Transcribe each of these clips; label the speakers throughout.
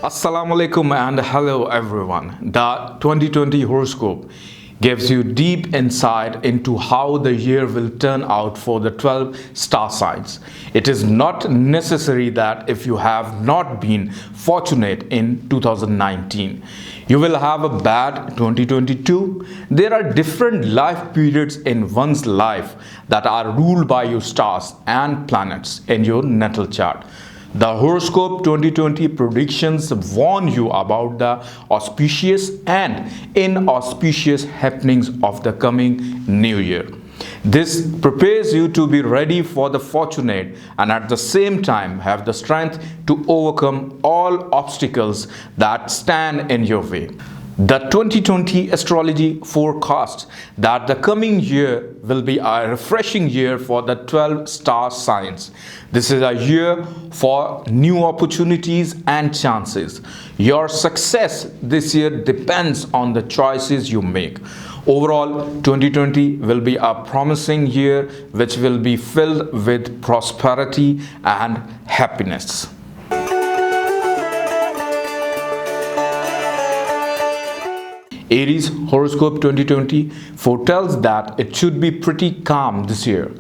Speaker 1: Assalamu alaikum and hello everyone. The 2020 horoscope gives you deep insight into how the year will turn out for the 12 star signs. It is not necessary that if you have not been fortunate in 2019, you will have a bad 2022. There are different life periods in one's life that are ruled by your stars and planets in your natal chart. The Horoscope 2020 predictions warn you about the auspicious and inauspicious happenings of the coming new year. This prepares you to be ready for the fortunate and at the same time have the strength to overcome all obstacles that stand in your way. The 2020 astrology forecasts that the coming year will be a refreshing year for the 12 star signs. This is a year for new opportunities and chances. Your success this year depends on the choices you make. Overall, 2020 will be a promising year which will be filled with prosperity and happiness. Aries Horoscope 2020 foretells that it should be pretty calm this year.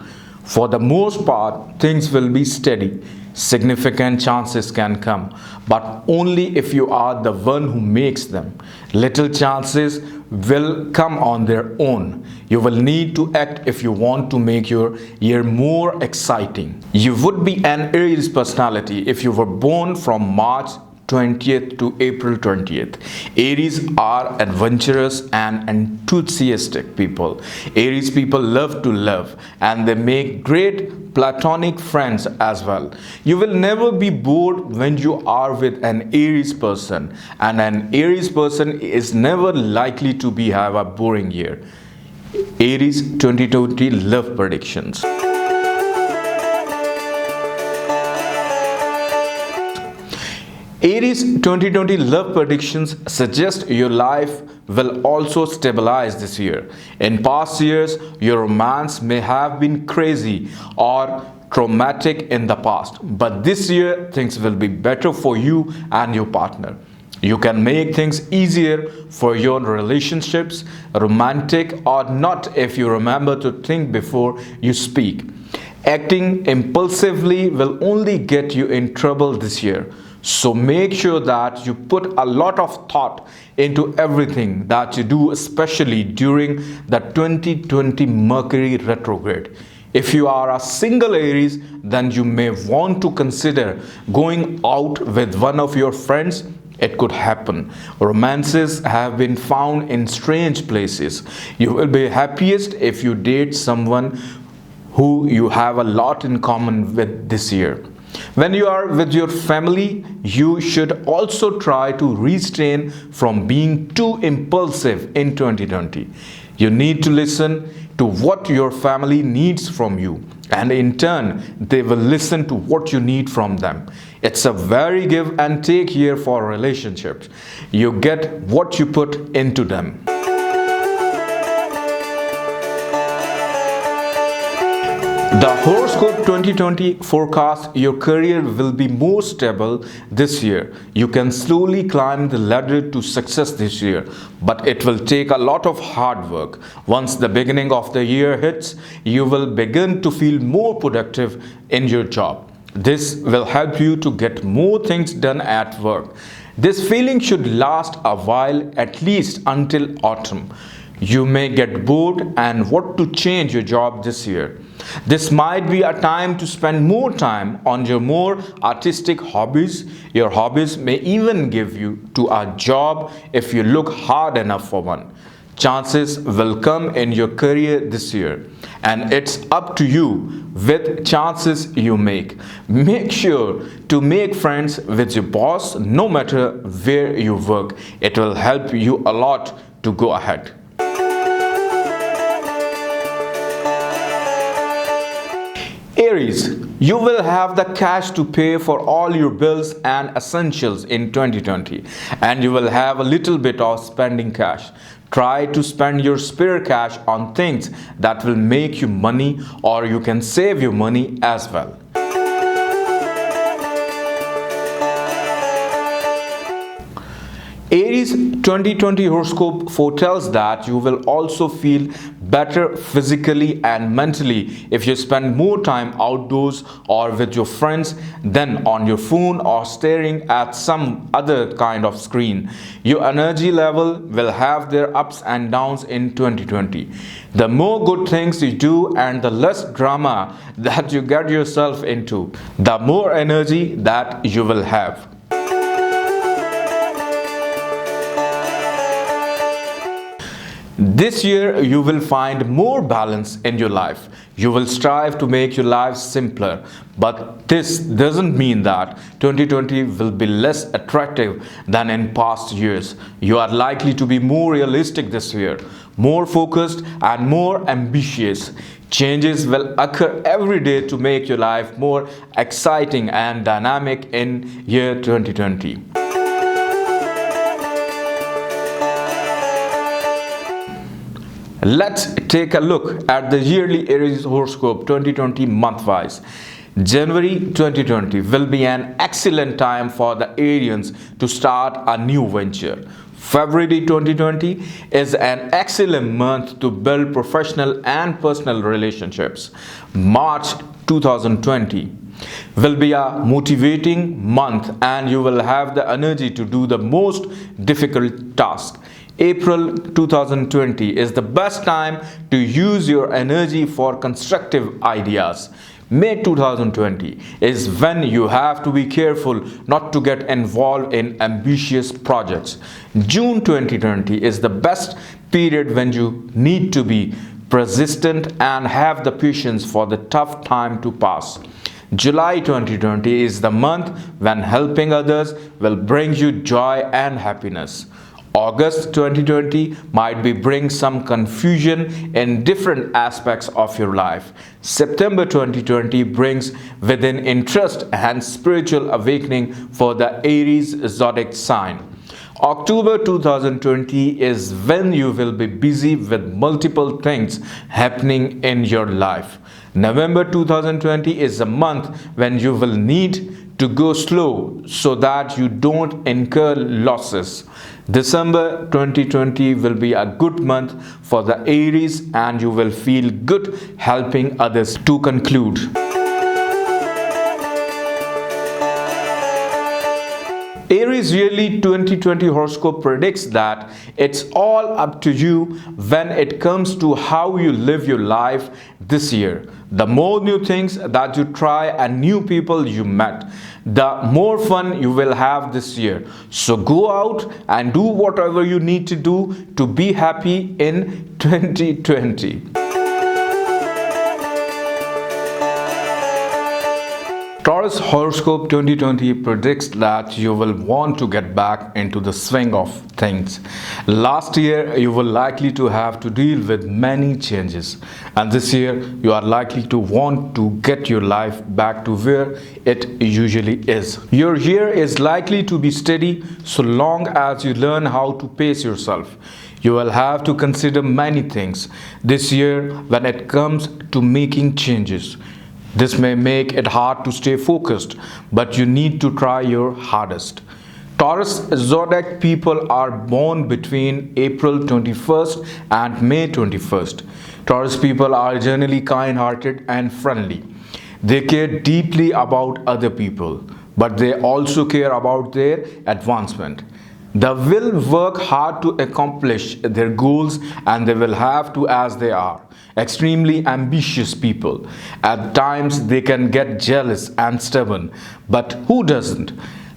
Speaker 1: For the most part, things will be steady. Significant chances can come, but only if you are the one who makes them. Little chances will come on their own. You will need to act if you want to make your year more exciting. You would be an Aries personality if you were born from March 20th to April 20th. Aries are adventurous and enthusiastic people. Aries people love to love and they make great platonic friends as well. You will never be bored when you are with an Aries person, and an Aries person is never likely to have a boring year. Aries 2020 love predictions. Aries 2020 love predictions suggest your life will also stabilize this year. In past years, your romance may have been crazy or traumatic in the past, but this year things will be better for you and your partner. You can make things easier for your relationships, romantic or not, if you remember to think before you speak. Acting impulsively will only get you in trouble this year. So make sure that you put a lot of thought into everything that you do, especially during the 2020 Mercury retrograde. If you are a single Aries, then you may want to consider going out with one of your friends. It could happen. Romances have been found in strange places. You will be happiest if you date someone who you have a lot in common with this year. When you are with your family, you should also try to restrain from being too impulsive in 2020. You need to listen to what your family needs from you, and in turn, they will listen to what you need from them. It's a very give and take year for relationships. You get what you put into them. The Horoscope 2020 forecasts your career will be more stable this year. You can slowly climb the ladder to success this year, but it will take a lot of hard work. Once the beginning of the year hits, you will begin to feel more productive in your job. This will help you to get more things done at work. This feeling should last a while, at least until autumn. You may get bored and want to change your job this year. This might be a time to spend more time on your more artistic hobbies. Your hobbies may even give you to a job if you look hard enough for one. Chances will come in your career this year, and it's up to you with chances you make. Make sure to make friends with your boss no matter where you work. It will help you a lot to go ahead. Aries, you will have the cash to pay for all your bills and essentials in 2020, and you will have a little bit of spending cash. Try to spend your spare cash on things that will make you money, or you can save your money as well. Aries 2020 horoscope foretells that you will also feel better physically and mentally if you spend more time outdoors or with your friends than on your phone or staring at some other kind of screen. Your energy level will have their ups and downs in 2020. The more good things you do and the less drama that you get yourself into, the more energy that you will have. This year you will find more balance in your life. You will strive to make your life simpler, but this doesn't mean that 2020 will be less attractive than in past years. You are likely to be more realistic this year, more focused and more ambitious. Changes will occur every day to make your life more exciting and dynamic in year 2020. Let's take a look at the yearly Aries horoscope 2020 month-wise. January 2020 will be an excellent time for the Arians to start a new venture. February 2020 is an excellent month to build professional and personal relationships. March 2020 will be a motivating month and you will have the energy to do the most difficult task. April 2020 is the best time to use your energy for constructive ideas. May 2020 is when you have to be careful not to get involved in ambitious projects. June 2020 is the best period when you need to be persistent and have the patience for the tough time to pass. July 2020 is the month when helping others will bring you joy and happiness. August 2020 might bring some confusion in different aspects of your life. September 2020 brings within interest and spiritual awakening for the Aries zodiac sign. October 2020 is when you will be busy with multiple things happening in your life. November 2020 is a month when you will need to go slow so that you don't incur losses. December 2020 will be a good month for the Aries and you will feel good helping others. To conclude, Aries yearly 2020 horoscope predicts that it's all up to you when it comes to how you live your life this year. The more new things that you try and new people you met, the more fun you will have this year. So go out and do whatever you need to do to be happy in 2020. Taurus horoscope 2020 predicts that you will want to get back into the swing of things. Last year you were likely to have to deal with many changes, and this year you are likely to want to get your life back to where it usually is. Your year is likely to be steady so long as you learn how to pace yourself. You will have to consider many things this year when it comes to making changes. This may make it hard to stay focused, but you need to try your hardest. Taurus zodiac people are born between April 21st and May 21st. Taurus people are generally kind-hearted and friendly. They care deeply about other people, but they also care about their advancement. They will work hard to accomplish their goals and they will have to, as they are extremely ambitious people. At times they can get jealous and stubborn, but who doesn't?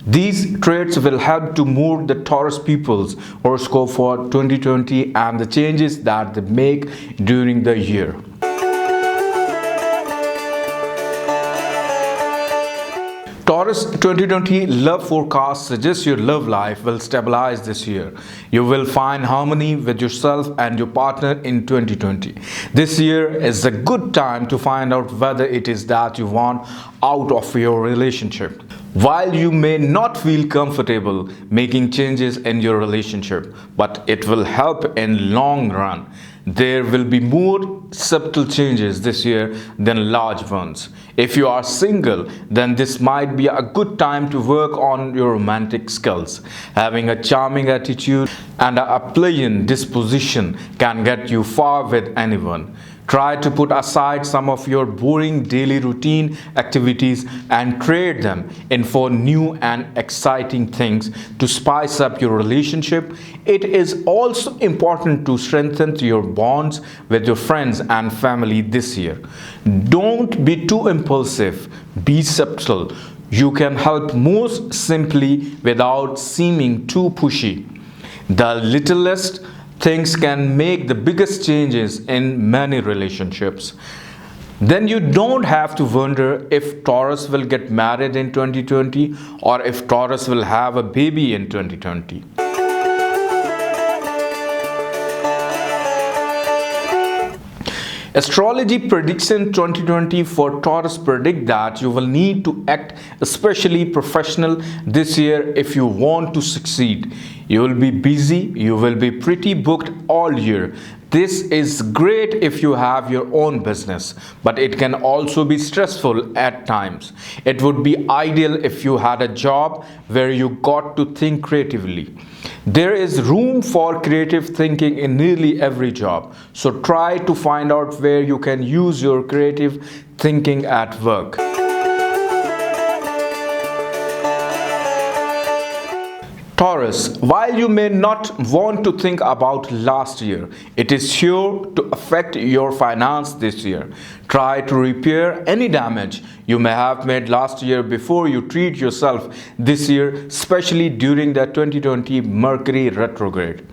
Speaker 1: These traits will help to mold the Taurus people's horoscope for 2020 and the changes that they make during the year. Taurus 2020 love forecast suggests your love life will stabilize this year. You will find harmony with yourself and your partner in 2020. This year is a good time to find out whether it is that you want out of your relationship. While you may not feel comfortable making changes in your relationship, but it will help in long run. there will be more subtle changes this year than large ones. If you are single, then this might be a good time to work on your romantic skills. Having a charming attitude and a pleasant disposition can get you far with anyone. Try to put aside some of your boring daily routine activities and trade them in for new and exciting things to spice up your relationship. It is also important to strengthen your bonds with your friends and family this year. Don't be too impulsive, be subtle. You can help most simply without seeming too pushy. The littlest things can make the biggest changes in many relationships. Then you don't have to wonder if Taurus will get married in 2020 or if Taurus will have a baby in 2020. Astrology prediction 2020 for Taurus predict that you will need to act especially professional this year if you want to succeed. You will be busy, you will be pretty booked all year. This is great if you have your own business, but it can also be stressful at times. It would be ideal if you had a job where you got to think creatively. There is room for creative thinking in nearly every job, so try to find out where you can use your creative thinking at work. Taurus, while you may not want to think about last year, it is sure to affect your finance this year. Try to repair any damage you may have made last year before you treat yourself this year, especially during the 2020 Mercury retrograde.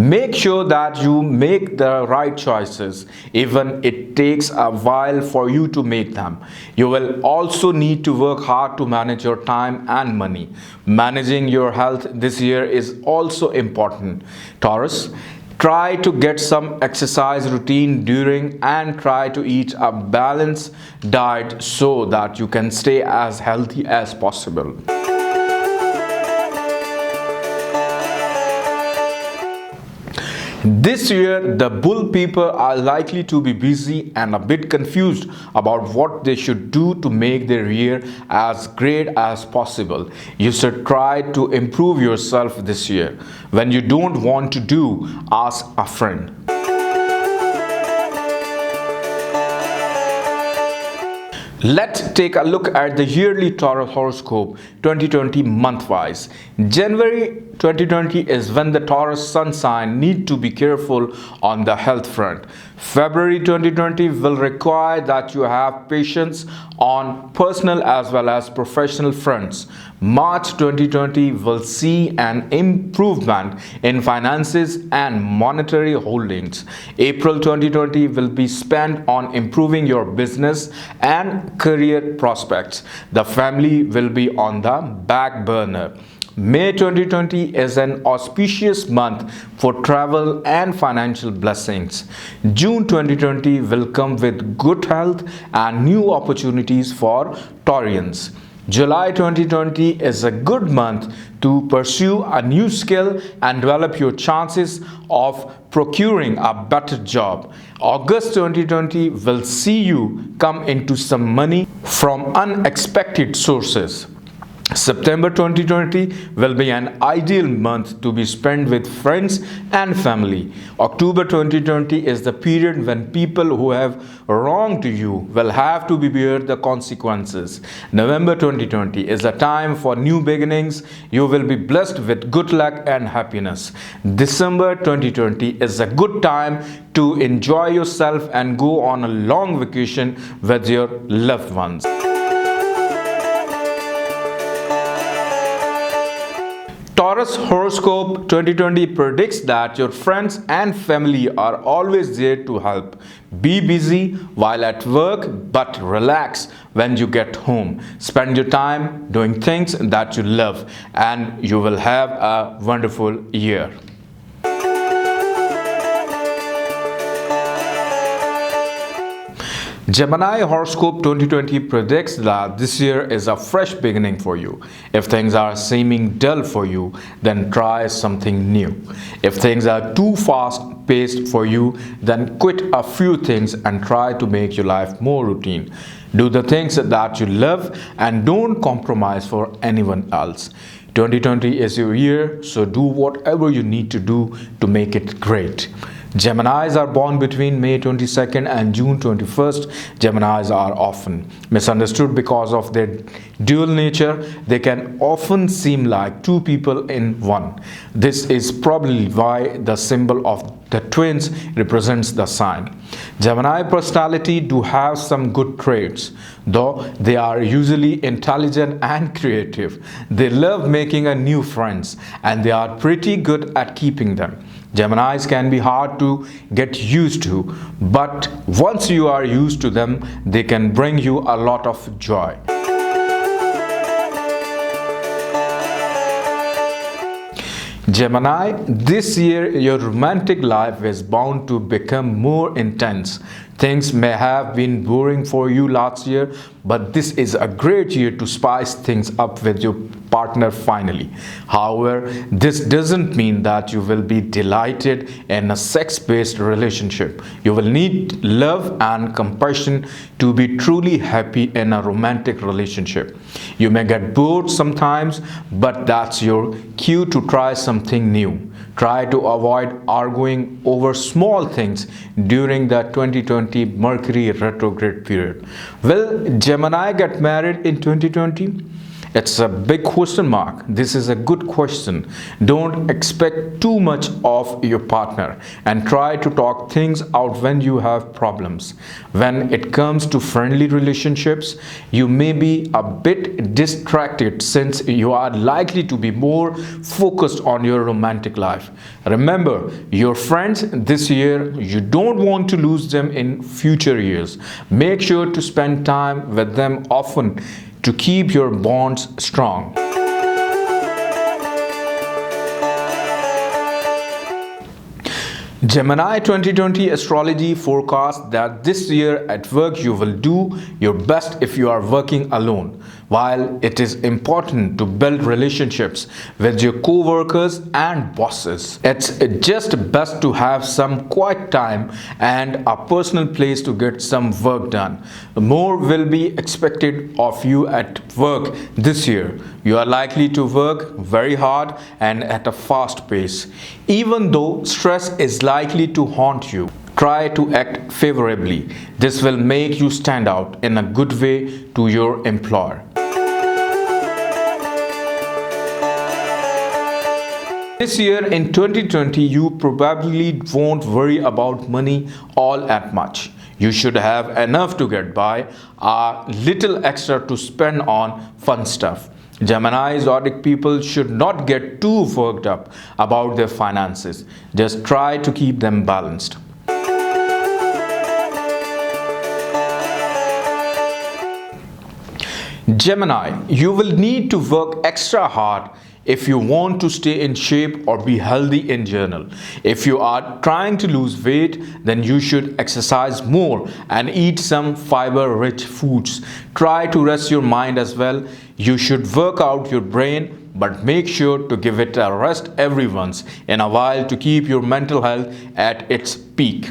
Speaker 1: Make sure that you make the right choices, even it takes a while for you to make them. You will also need to work hard to manage your time and money. Managing your health this year is also important. Taurus, try to get some exercise routine during and try to eat a balanced diet so that you can stay as healthy as possible. This year, the bull people are likely to be busy and a bit confused about what they should do to make their year as great as possible. You should try to improve yourself this year. When you don't want to do, ask a friend. Let's take a look at the yearly Taurus horoscope 2020 month-wise. January 2020 is when the Taurus sun sign need to be careful on the health front. February 2020 will require that you have patience on personal as well as professional fronts. March 2020 will see an improvement in finances and monetary holdings. April 2020 will be spent on improving your business and career prospects. The family will be on the back burner. May 2020 is an auspicious month for travel and financial blessings. June 2020 will come with good health and new opportunities for Taurians. July 2020 is a good month to pursue a new skill and develop your chances of procuring a better job. August 2020 will see you come into some money from unexpected sources. September 2020 will be an ideal month to be spent with friends and family. October 2020 is the period when people who have wronged you will have to bear the consequences. November 2020 is a time for new beginnings. You will be blessed with good luck and happiness. December 2020 is a good time to enjoy yourself and go on a long vacation with your loved ones. Taurus horoscope 2020 predicts that your friends and family are always there to help. Be busy while at work, but relax when you get home. Spend your time doing things that you love, and you will have a wonderful year. Gemini Horoscope 2020 predicts that this year is a fresh beginning for you. If things are seeming dull for you, then try something new. If things are too fast paced for you, then quit a few things and try to make your life more routine. Do the things that you love and don't compromise for anyone else. 2020 is your year, so do whatever you need to do to make it great. Geminis are born between May 22nd and June 21st. Geminis are often misunderstood because of their dual nature. They can often seem like two people in one. This is probably why the symbol of the twins represents the sign. Gemini personality do have some good traits, though they are usually intelligent and creative. They love making a new friends and they are pretty good at keeping them. Geminis can be hard to get used to, but once you are used to them, they can bring you a lot of joy. Gemini, this year your romantic life is bound to become more intense. Things may have been boring for you last year, but this is a great year to spice things up with your partner finally. However, this doesn't mean that you will be delighted in a sex-based relationship. You will need love and compassion to be truly happy in a romantic relationship. You may get bored sometimes, but that's your cue to try something new. Try to avoid arguing over small things during the 2020 Mercury retrograde period. Will Gemini get married in 2020? It's a big question mark. This is a good question. Don't expect too much of your partner and try to talk things out when you have problems. When it comes to friendly relationships, you may be a bit distracted since you are likely to be more focused on your romantic life. Remember, your friends this year, you don't want to lose them in future years. Make sure to spend time with them often to keep your bonds strong. Gemini 2020 astrology forecasts that this year at work you will do your best if you are working alone. While it is important to build relationships with your co-workers and bosses, it's just best to have some quiet time and a personal place to get some work done. More will be expected of you at work this year. You are likely to work very hard and at a fast pace. Even though stress is likely to haunt you, try to act favorably. This will make you stand out in a good way to your employer. This year in 2020, you probably won't worry about money all that much. You should have enough to get by, a little extra to spend on fun stuff. Gemini zodiac people should not get too worked up about their finances. Just try to keep them balanced. Gemini, you will need to work extra hard if you want to stay in shape or be healthy in general. If you are trying to lose weight, then you should exercise more and eat some fiber-rich foods. Try to rest your mind as well. You should work out your brain, but make sure to give it a rest every once in a while to keep your mental health at its peak.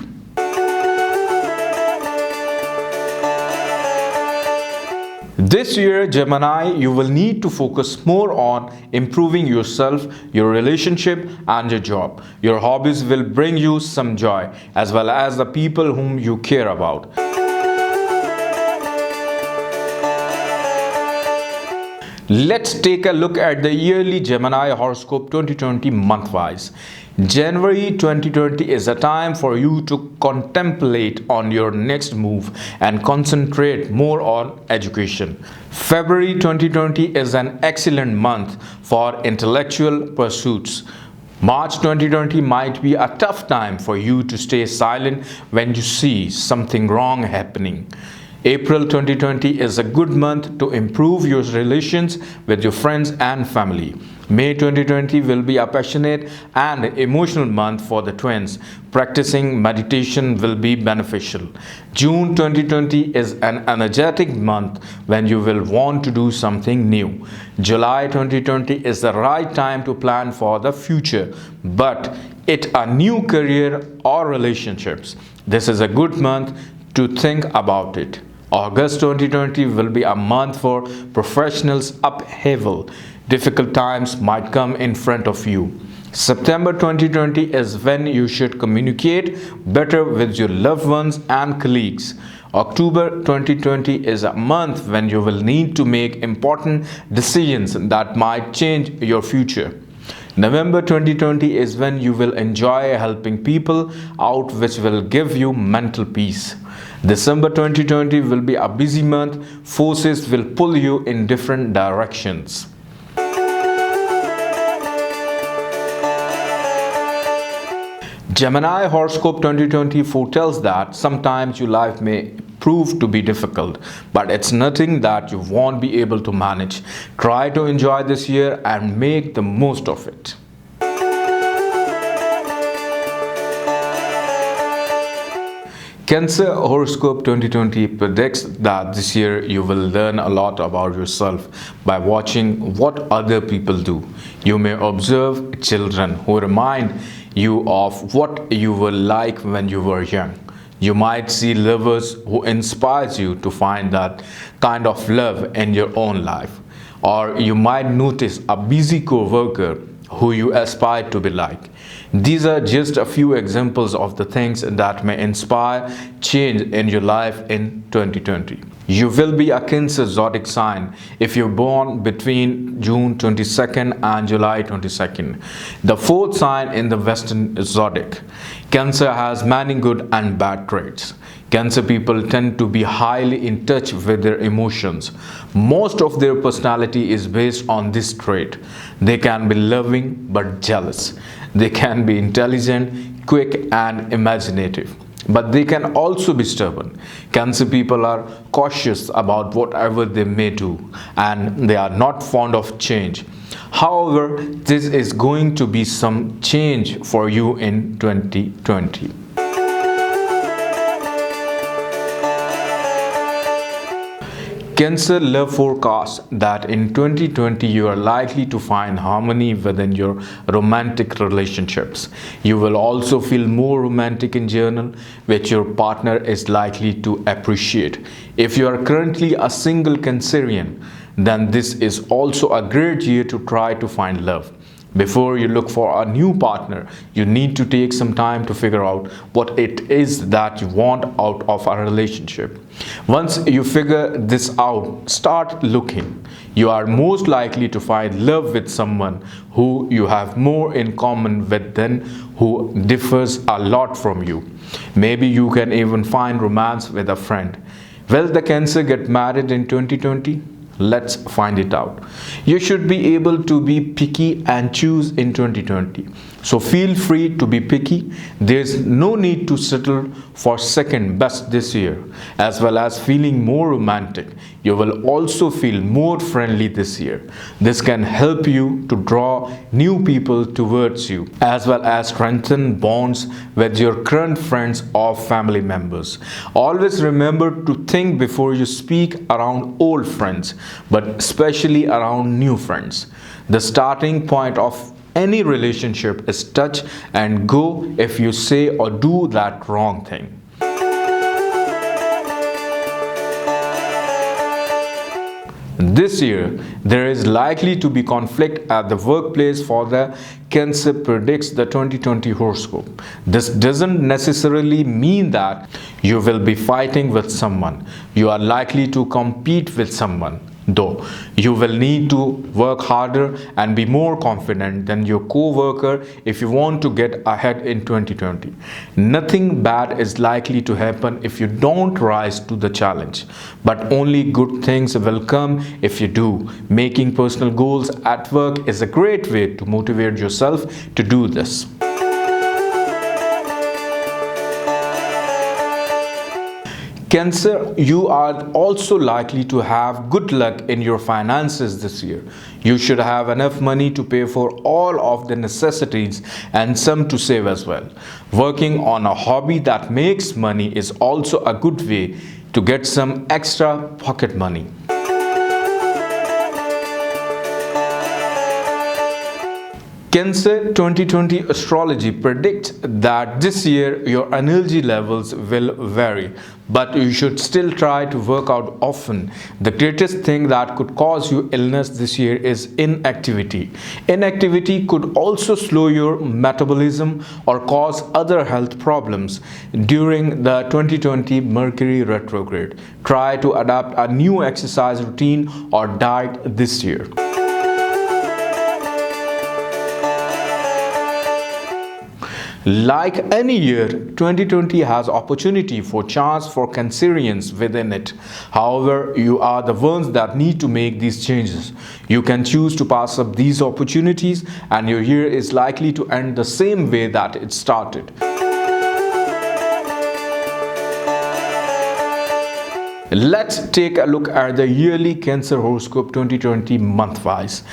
Speaker 1: This year, Gemini, you will need to focus more on improving yourself, your relationship, and your job. Your hobbies will bring you some joy, as well as the people whom you care about. Let's take a look at the yearly Gemini horoscope 2020 month-wise. January 2020 is a time for you to contemplate on your next move and concentrate more on education. February 2020 is an excellent month for intellectual pursuits. March 2020 might be a tough time for you to stay silent when you see something wrong happening. April 2020 is a good month to improve your relations with your friends and family. May 2020 will be a passionate and emotional month for the twins. Practicing meditation will be beneficial. June 2020 is an energetic month when you will want to do something new. July 2020 is the right time to plan for the future, but it a new career or relationships. This is a good month to think about it. August 2020 will be a month for professionals' upheaval. Difficult times might come in front of you. September 2020 is when you should communicate better with your loved ones and colleagues. October 2020 is a month when you will need to make important decisions that might change your future. November 2020 is when you will enjoy helping people out, which will give you mental peace. December 2020 will be a busy month. Forces will pull you in different directions. Gemini Horoscope 2020 foretells that sometimes your life may prove to be difficult, but it's nothing that you won't be able to manage. Try to enjoy this year and make the most of it. Cancer Horoscope 2020 predicts that this year you will learn a lot about yourself by watching what other people do. You may observe children who remind you of what you were like when you were young. You might see lovers who inspires you to find that kind of love in your own life. Or you might notice a busy co-worker who you aspire to be like. These are just a few examples of the things that may inspire change in your life in 2020. You will be a Cancer zodiac sign if you're born between June 22nd and July 22nd, the fourth sign in the Western zodiac. Cancer has many good and bad traits. Cancer people tend to be highly in touch with their emotions. Most of their personality is based on this trait. They can be loving but jealous. They can be intelligent, quick and imaginative. But they can also be stubborn. Cancer people are cautious about whatever they may do, and they are not fond of change. However, this is going to be some change for you in 2020. Cancer love forecasts that in 2020 you are likely to find harmony within your romantic relationships. You will also feel more romantic in general, which your partner is likely to appreciate. If you are currently a single Cancerian, then this is also a great year to try to find love. Before you look for a new partner, you need to take some time to figure out what it is that you want out of a relationship. Once you figure this out, start looking. You are most likely to find love with someone who you have more in common with than who differs a lot from you. Maybe you can even find romance with a friend. Will the Cancer get married in 2020? Let's find it out. You should be able to be picky and choose in 2020. So feel free to be picky. There's no need to settle for second best this year. As well as feeling more romantic, you will also feel more friendly this year. This can help you to draw new people towards you, as well as strengthen bonds with your current friends or family members. Always remember to think before you speak around old friends, but especially around new friends. The starting point of any relationship is touch and go if you say or do that wrong thing. This year, there is likely to be conflict at the workplace for the Cancer predicts the 2020 horoscope. This doesn't necessarily mean that you will be fighting with someone. You are likely to compete with someone, though. You will need to work harder and be more confident than your co-worker if you want to get ahead in 2020. Nothing bad is likely to happen if you don't rise to the challenge, but only good things will come if you do. Making personal goals at work is a great way to motivate yourself to do this. Cancer, you are also likely to have good luck in your finances this year. You should have enough money to pay for all of the necessities and some to save as well. Working on a hobby that makes money is also a good way to get some extra pocket money. Cancer, 2020 astrology predicts that this year your energy levels will vary, but you should still try to work out often. The greatest thing that could cause you illness this year is inactivity. Inactivity could also slow your metabolism or cause other health problems during the 2020 Mercury retrograde. Try to adapt a new exercise routine or diet this year. Like any year, 2020 has opportunity for chance for Cancerians within it. However, you are the ones that need to make these changes. You can choose to pass up these opportunities, and your year is likely to end the same way that it started. Let's take a look at the yearly Cancer horoscope 2020 month-wise.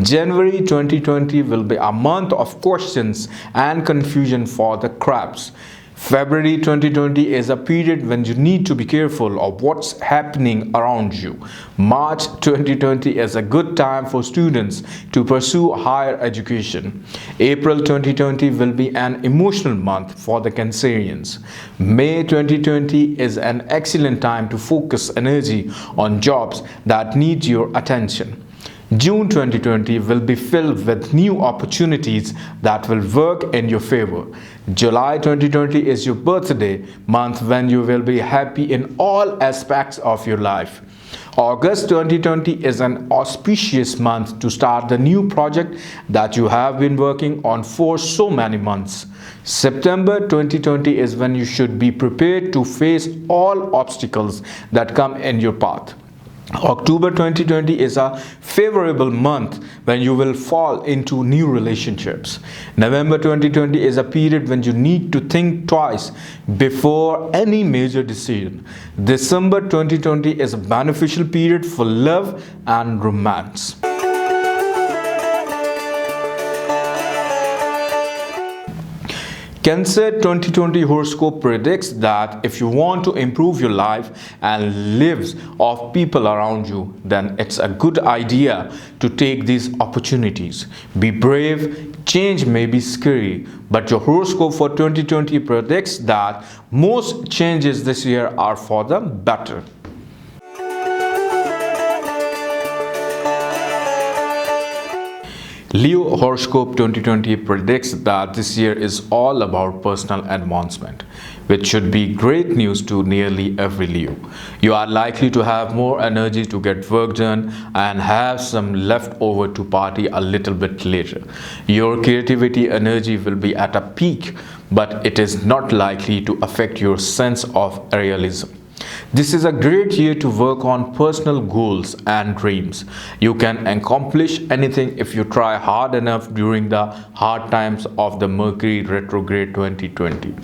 Speaker 1: January 2020 will be a month of questions and confusion for the crabs. February 2020 is a period when you need to be careful of what's happening around you. March 2020 is a good time for students to pursue higher education. April 2020 will be an emotional month for the Cancerians. May 2020 is an excellent time to focus energy on jobs that need your attention. June 2020 will be filled with new opportunities that will work in your favor. July 2020 is your birthday month when you will be happy in all aspects of your life. August 2020 is an auspicious month to start the new project that you have been working on for so many months. September 2020 is when you should be prepared to face all obstacles that come in your path. October 2020 is a favorable month when you will fall into new relationships. November 2020 is a period when you need to think twice before any major decision. December 2020 is a beneficial period for love and romance. Cancer 2020 horoscope predicts that if you want to improve your life and lives of people around you, then it's a good idea to take these opportunities. Be brave. Change may be scary, but your horoscope for 2020 predicts that most changes this year are for the better. Leo horoscope 2020 predicts that this year is all about personal advancement, which should be great news to nearly every Leo. You are likely to have more energy to get work done and have some left over to party a little bit later. Your creativity energy will be at a peak, but it is not likely to affect your sense of realism. This is a great year to work on personal goals and dreams. You can accomplish anything if you try hard enough during the hard times of the Mercury retrograde 2020.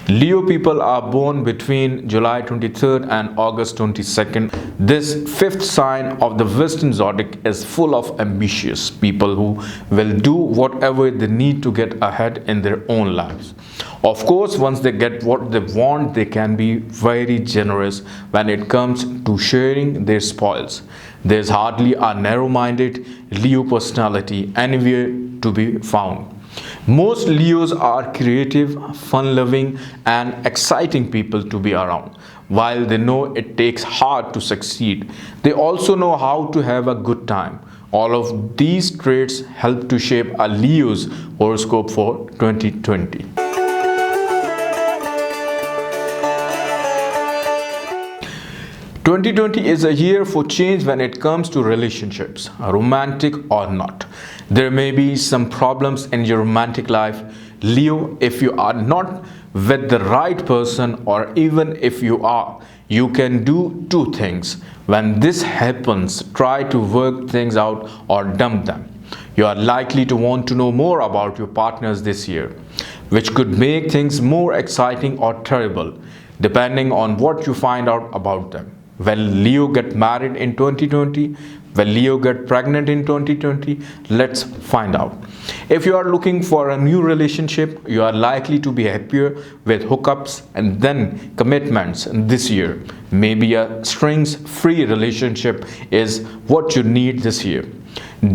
Speaker 1: Leo people are born between July 23rd and August 22nd. This fifth sign of the Western zodiac is full of ambitious people who will do whatever they need to get ahead in their own lives. Of course, once they get what they want, they can be very generous when it comes to sharing their spoils. There's hardly a narrow-minded Leo personality anywhere to be found. Most Leos are creative, fun-loving, and exciting people to be around. While they know it takes hard to succeed, they also know how to have a good time. All of these traits help to shape a Leo's horoscope for 2020. 2020 is a year for change when it comes to relationships, romantic or not. There may be some problems in your romantic life. Leo, if you are not with the right person, or even if you are, you can do two things. When this happens, try to work things out or dump them. You are likely to want to know more about your partners this year, which could make things more exciting or terrible. depending on what you find out about them. Will Leo get married in 2020? Will Leo get pregnant in 2020? Let's find out. If you are looking for a new relationship, you are likely to be happier with hookups and then commitments this year. Maybe a strings-free relationship is what you need this year.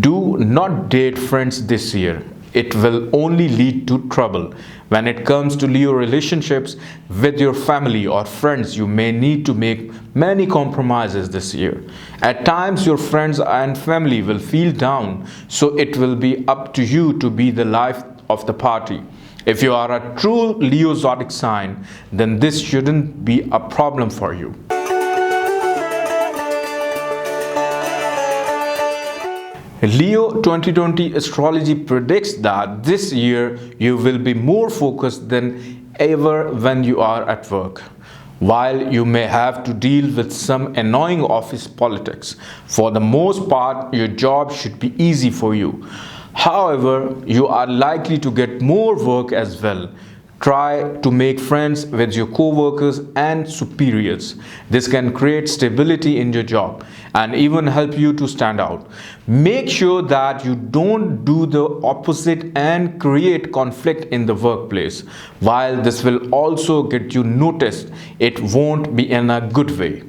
Speaker 1: Do not date friends this year. It will only lead to trouble. When it comes to Leo relationships with your family or friends, you may need to make many compromises this year. At times, your friends and family will feel down, so it will be up to you to be the life of the party. If you are a true Leo zodiac sign, then this shouldn't be a problem for you. Leo 2020 astrology predicts that this year you will be more focused than ever when you are at work. While you may have to deal with some annoying office politics, for the most part your job should be easy for you. However, you are likely to get more work as well. Try to make friends with your co-workers and superiors. This can create stability in your job and even help you to stand out. Make sure that you don't do the opposite and create conflict in the workplace. While this will also get you noticed, it won't be in a good way.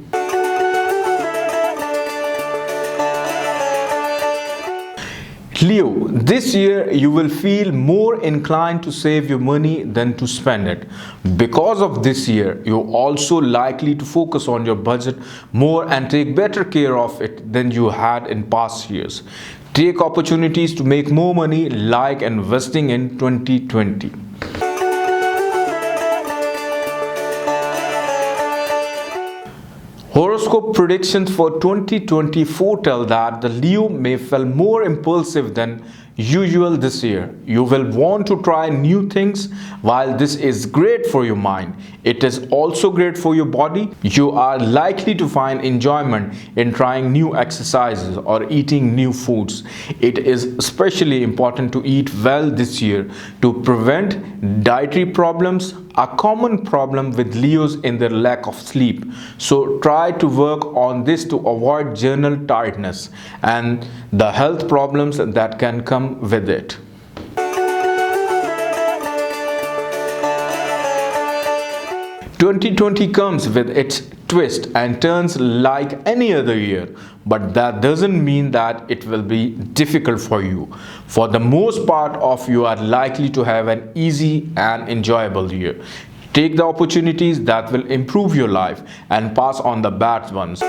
Speaker 1: Leo, this year you will feel more inclined to save your money than to spend it. Because of this year, you're also likely to focus on your budget more and take better care of it than you had in past years. Take opportunities to make more money, like investing in 2020. Horoscope predictions for 2020 foretell that the Leo may feel more impulsive than usual this year. You will want to try new things. While this is great for your mind, it is also great for your body. You are likely to find enjoyment in trying new exercises or eating new foods. It is especially important to eat well this year to prevent dietary problems, a common problem with Leos in their lack of sleep. So try to work on this to avoid journal tiredness and the health problems that can come with it. "2020 comes with its twist and turns like any other year, but that doesn't mean that it will be difficult for you. For the most part of you are likely to have an easy and enjoyable year. Take the opportunities that will improve your life and pass on the bad ones."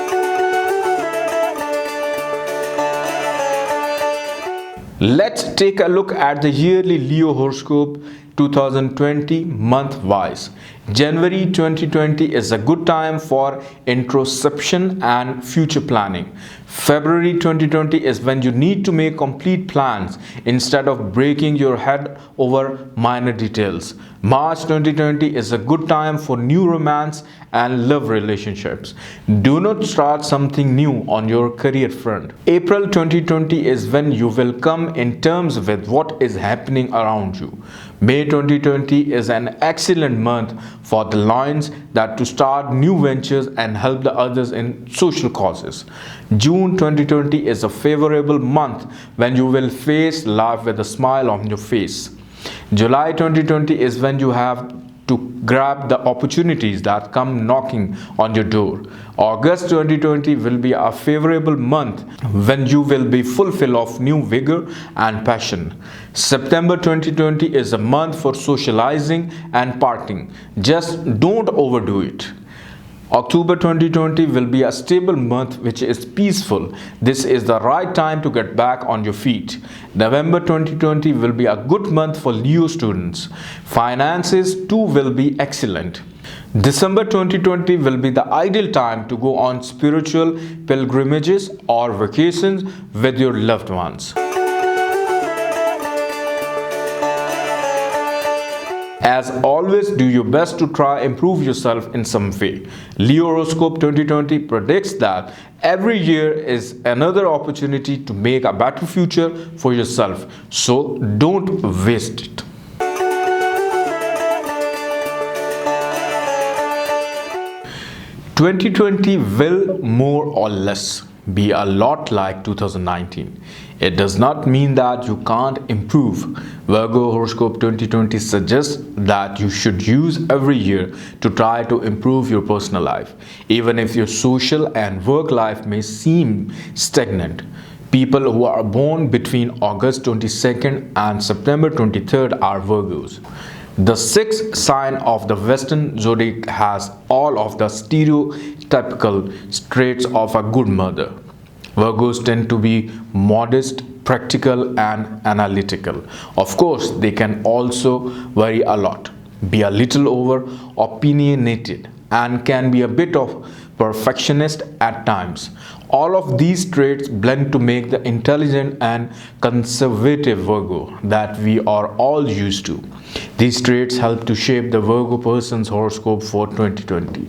Speaker 1: Let's take a look at the yearly Leo horoscope 2020 month-wise. January 2020 is a good time for introspection and future planning. February 2020 is when you need to make complete plans instead of breaking your head over minor details. March 2020 is a good time for new romance and love relationships. Do not start something new on your career front. April 2020 is when you will come in terms with what is happening around you. May 2020 is an excellent month for the Lions that to start new ventures and help the others in social causes. June 2020 is a favorable month when you will face life with a smile on your face. July 2020 is when you have to grab the opportunities that come knocking on your door. August 2020 will be a favorable month when you will be fulfilled of new vigor and passion. September 2020 is a month for socializing and partying. Just don't overdo it. October 2020 will be a stable month which is peaceful. This is the right time to get back on your feet. November 2020 will be a good month for Leo students. Finances too will be excellent. December 2020 will be the ideal time to go on spiritual pilgrimages or vacations with your loved ones. As always, do your best to try improve yourself in some way. Leo Horoscope 2020 predicts that every year is another opportunity to make a better future for yourself. So don't waste it. 2020 will more or less be a lot like 2019. It does not mean that you can't improve. Virgo Horoscope 2020 suggests that you should use every year to try to improve your personal life, even if your social and work life may seem stagnant. People who are born between August 22nd and September 23rd are Virgos. The sixth sign of the Western zodiac has all of the stereotypical traits of a good mother. Virgos tend to be modest, practical, and analytical. Of course, they can also vary a lot, be a little over opinionated, and can be a bit of perfectionist at times. All of these traits blend to make the intelligent and conservative Virgo that we are all used to. These traits help to shape the Virgo person's horoscope for 2020.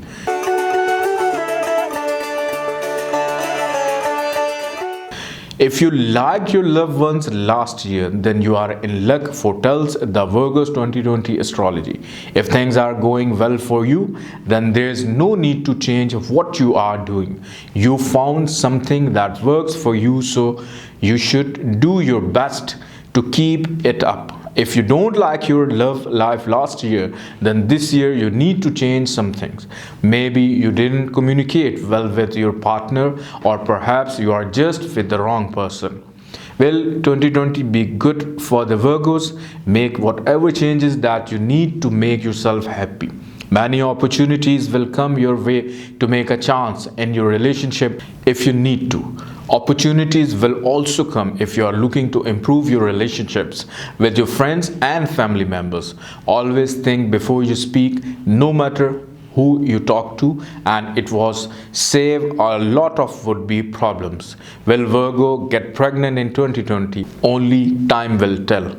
Speaker 1: If you liked your loved ones last year, then you are in luck, foretells the Virgo's 2020 astrology. If things are going well for you, then there's no need to change what you are doing. You found something that works for you, so you should do your best to keep it up. If you don't like your love life last year, then this year you need to change some things. Maybe you didn't communicate well with your partner, or perhaps you are just with the wrong person. Will 2020 be good for the Virgos? Make whatever changes that you need to make yourself happy. Many opportunities will come your way to make a chance in your relationship if you need to. Opportunities will also come if you are looking to improve your relationships with your friends and family members. Always think before you speak, no matter who you talk to, and it was save a lot of would-be problems. Will Virgo get pregnant in 2020? Only time will tell.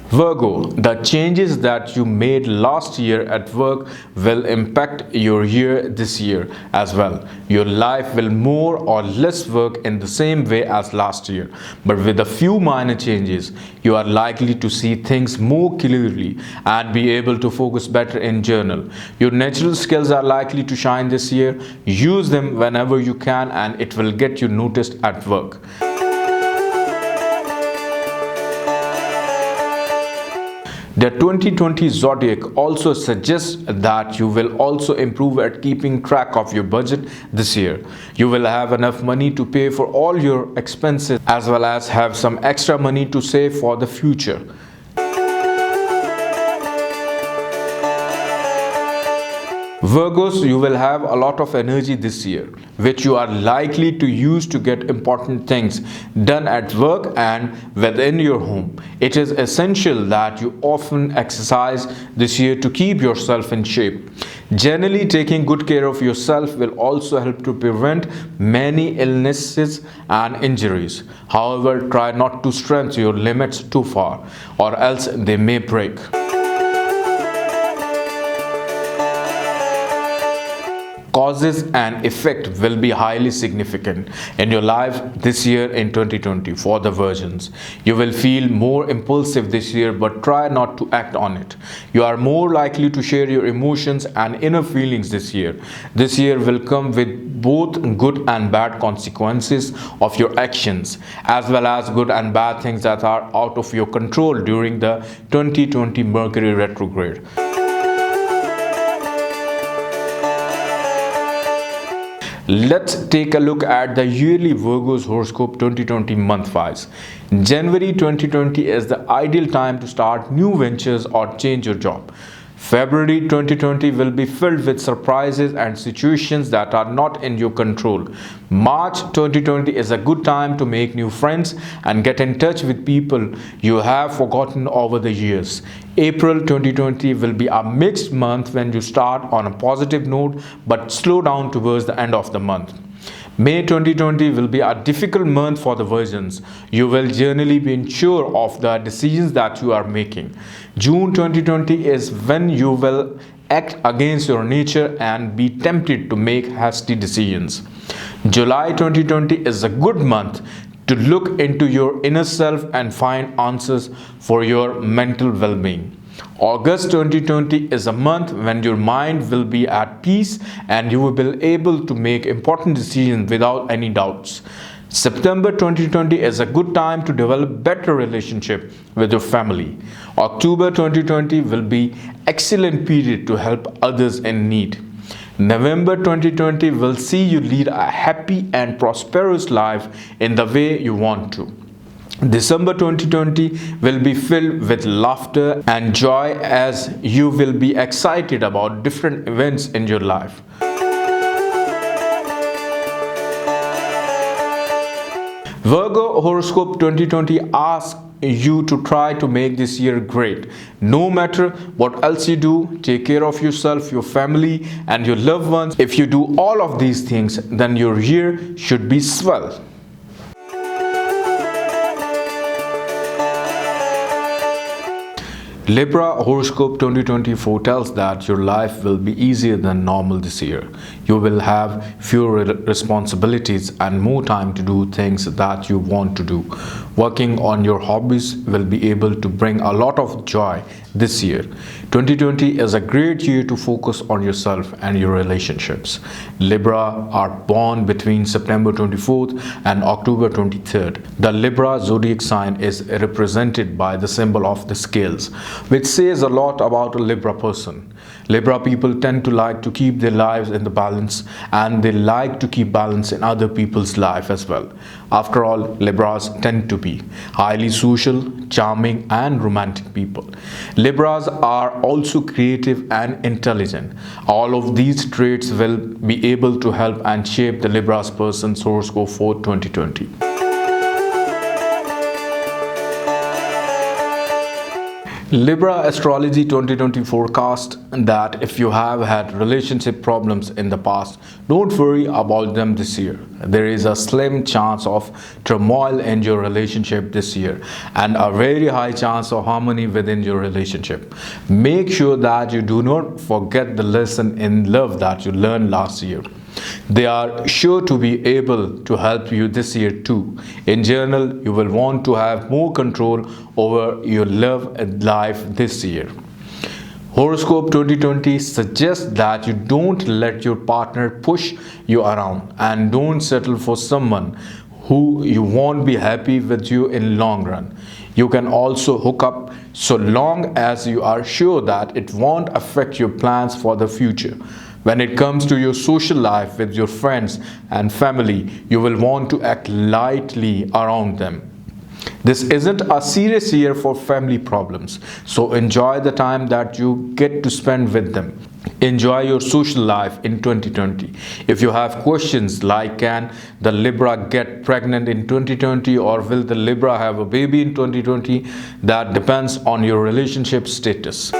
Speaker 1: Virgo, the changes that you made last year at work will impact your year this year as well. Your life will more or less work in the same way as last year, but with a few minor changes. You are likely to see things more clearly and be able to focus better in journal. Your natural skills are likely to shine this year. Use them whenever you can, and it will get you noticed at work. The 2020 zodiac also suggests that you will also improve at keeping track of your budget this year. You will have enough money to pay for all your expenses, as well as have some extra money to save for the future. Virgos, you will have a lot of energy this year, which you are likely to use to get important things done at work and within your home. It is essential that you often exercise this year to keep yourself in shape. Generally, taking good care of yourself will also help to prevent many illnesses and injuries. However, try not to stretch your limits too far, or else they may break. Causes and effect will be highly significant in your life this year in 2020 for the Virgins. You will feel more impulsive this year, but try not to act on it. You are more likely to share your emotions and inner feelings this year. This year will come with both good and bad consequences of your actions, as well as good and bad things that are out of your control during the 2020 Mercury retrograde. Let's take a look at the yearly Virgo's horoscope 2020 month-wise. January 2020 is the ideal time to start new ventures or change your job. February 2020 will be filled with surprises and situations that are not in your control. March 2020 is a good time to make new friends and get in touch with people you have forgotten over the years. April 2020 will be a mixed month when you start on a positive note but slow down towards the end of the month. May 2020 will be a difficult month for the Virgins. You will generally be unsure of the decisions that you are making. June 2020 is when you will act against your nature and be tempted to make hasty decisions. July 2020 is a good month to look into your inner self and find answers for your mental well-being. August 2020 is a month when your mind will be at peace and you will be able to make important decisions without any doubts. September 2020 is a good time to develop better relationship with your family. October 2020 will be excellent period to help others in need. November 2020 will see you lead a happy and prosperous life in the way you want to. December 2020 will be filled with laughter and joy as you will be excited about different events in your life. Virgo Horoscope 2020 asks you to try to make this year great. No matter what else you do, take care of yourself, your family and your loved ones. If you do all of these things, then your year should be swell. Libra Horoscope 2020 foretells that your life will be easier than normal this year. You will have fewer responsibilities and more time to do things that you want to do. Working on your hobbies will be able to bring a lot of joy this year. 2020 is a great year to focus on yourself and your relationships. Libra are born between September 24th and October 23rd. The Libra zodiac sign is represented by the symbol of the scales, which says a lot about a Libra person. Libra people tend to like to keep their lives in the balance, and they like to keep balance in other people's life as well. After all, Libras tend to be highly social, charming and romantic people. Libras are also creative and intelligent. All of these traits will be able to help and shape the Libra's person's horoscope for 2020. Libra Astrology 2020 forecast that if you have had relationship problems in the past, don't worry about them this year. There is a slim chance of turmoil in your relationship this year and a very high chance of harmony within your relationship. Make sure that you do not forget the lesson in love that you learned last year. They are sure to be able to help you this year too. In general, you will want to have more control over your love and life this year. Horoscope 2020 suggests that you don't let your partner push you around and don't settle for someone who you won't be happy with you in long run. You can also hook up so long as you are sure that it won't affect your plans for the future. When it comes to your social life with your friends and family, you will want to act lightly around them. This isn't a serious year for family problems, so enjoy the time that you get to spend with them. Enjoy your social life in 2020. If you have questions like can the Libra get pregnant in 2020 or will the Libra have a baby in 2020, that depends on your relationship status.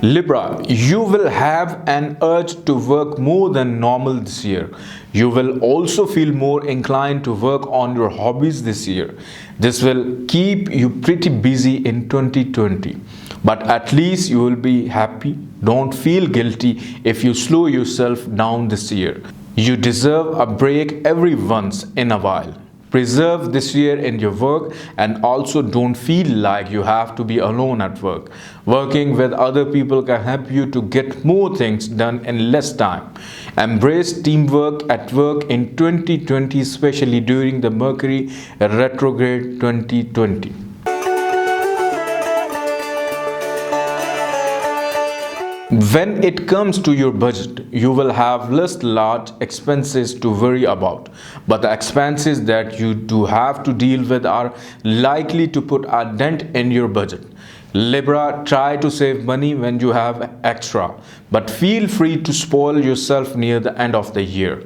Speaker 1: Libra, you will have an urge to work more than normal this year. You will also feel more inclined to work on your hobbies this year. This will keep you pretty busy in 2020. But at least you will be happy. Don't feel guilty if you slow yourself down this year. You deserve a break every once in a while. Preserve this year in your work and also don't feel like you have to be alone at work. Working with other people can help you to get more things done in less time. Embrace teamwork at work in 2020, especially during the Mercury retrograde 2020. When it comes to your budget, you will have less large expenses to worry about, but the expenses that you do have to deal with are likely to put a dent in your budget. Libra, try to save money when you have extra, but feel free to spoil yourself near the end of the year.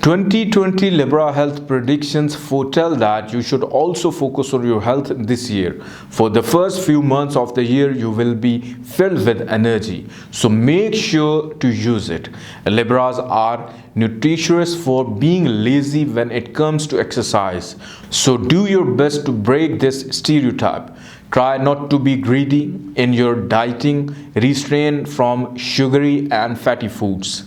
Speaker 1: 2020 Libra health predictions foretell that you should also focus on your health this year. For the first few months of the year, you will be filled with energy, so make sure to use it. Libras are notorious for being lazy when it comes to exercise, so do your best to break this stereotype. Try not to be greedy in your dieting, restrain from sugary and fatty foods.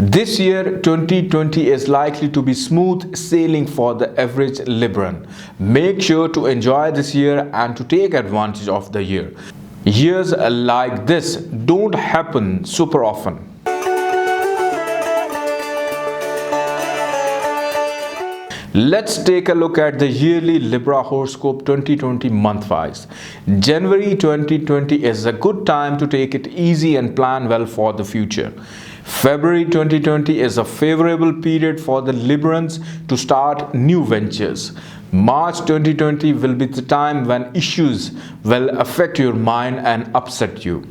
Speaker 1: This year 2020 is likely to be smooth sailing for the average Libran. Make sure to enjoy this year and to take advantage of the year. Years like this don't happen super often. Let's take a look at the yearly Libra horoscope 2020 month-wise. January 2020 is a good time to take it easy and plan well for the future. February 2020 is a favorable period for the Librans to start new ventures. March 2020 will be the time when issues will affect your mind and upset you.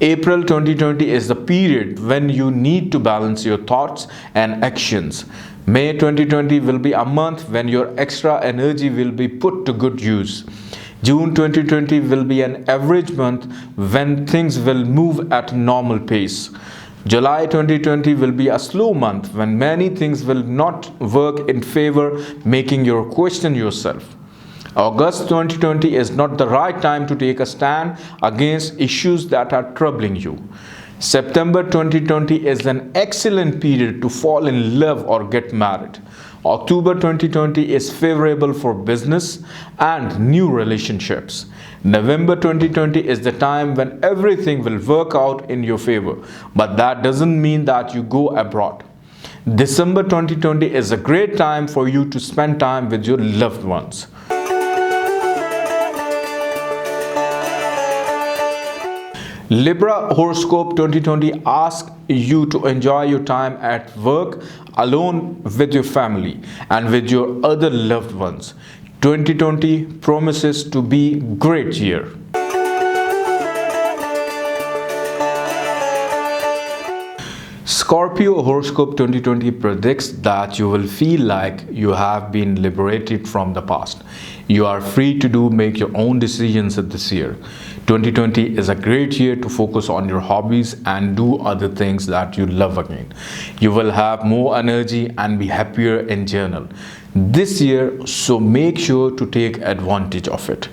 Speaker 1: April 2020 is the period when you need to balance your thoughts and actions. May 2020 will be a month when your extra energy will be put to good use. June 2020 will be an average month when things will move at normal pace. July 2020 will be a slow month when many things will not work in favor, making you question yourself. August 2020 is not the right time to take a stand against issues that are troubling you. September 2020 is an excellent period to fall in love or get married. October 2020 is favorable for business and new relationships. November 2020 is the time when everything will work out in your favor, but that doesn't mean that you go abroad. December 2020 is a great time for you to spend time with your loved ones. Libra horoscope 2020 asks you to enjoy your time at work, alone with your family, and with your other loved ones. 2020 promises to be a great year. Scorpio horoscope 2020 predicts that you will feel like you have been liberated from the past. You are free to make your own decisions this year. 2020 is a great year to focus on your hobbies and do other things that you love again. You will have more energy and be happier in general this year, so make sure to take advantage of it.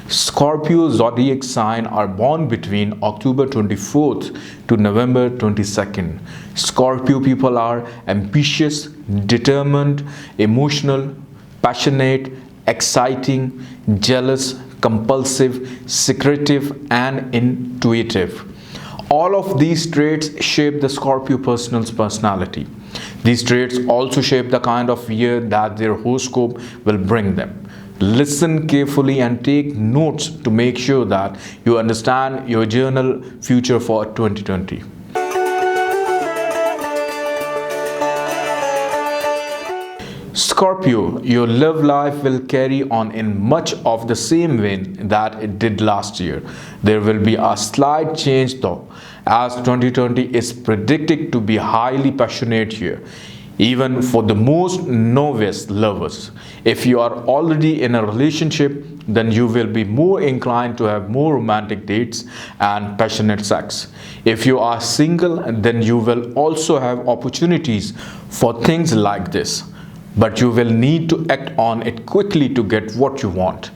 Speaker 1: Scorpio zodiac sign are born between October 24th to November 22nd. Scorpio people are ambitious, determined, emotional, passionate, exciting, jealous, compulsive, secretive, and intuitive. All of these traits shape the Scorpio person's personality. These traits also shape the kind of year that their horoscope will bring them. Listen carefully and take notes to make sure that you understand your journal future for 2020. Scorpio, your love life will carry on in much of the same vein that it did last year. There will be a slight change though, as 2020 is predicted to be a highly passionate year, even for the most novice lovers. If you are already in a relationship, then you will be more inclined to have more romantic dates and passionate sex. If you are single, then you will also have opportunities for things like this, but you will need to act on it quickly to get what you want.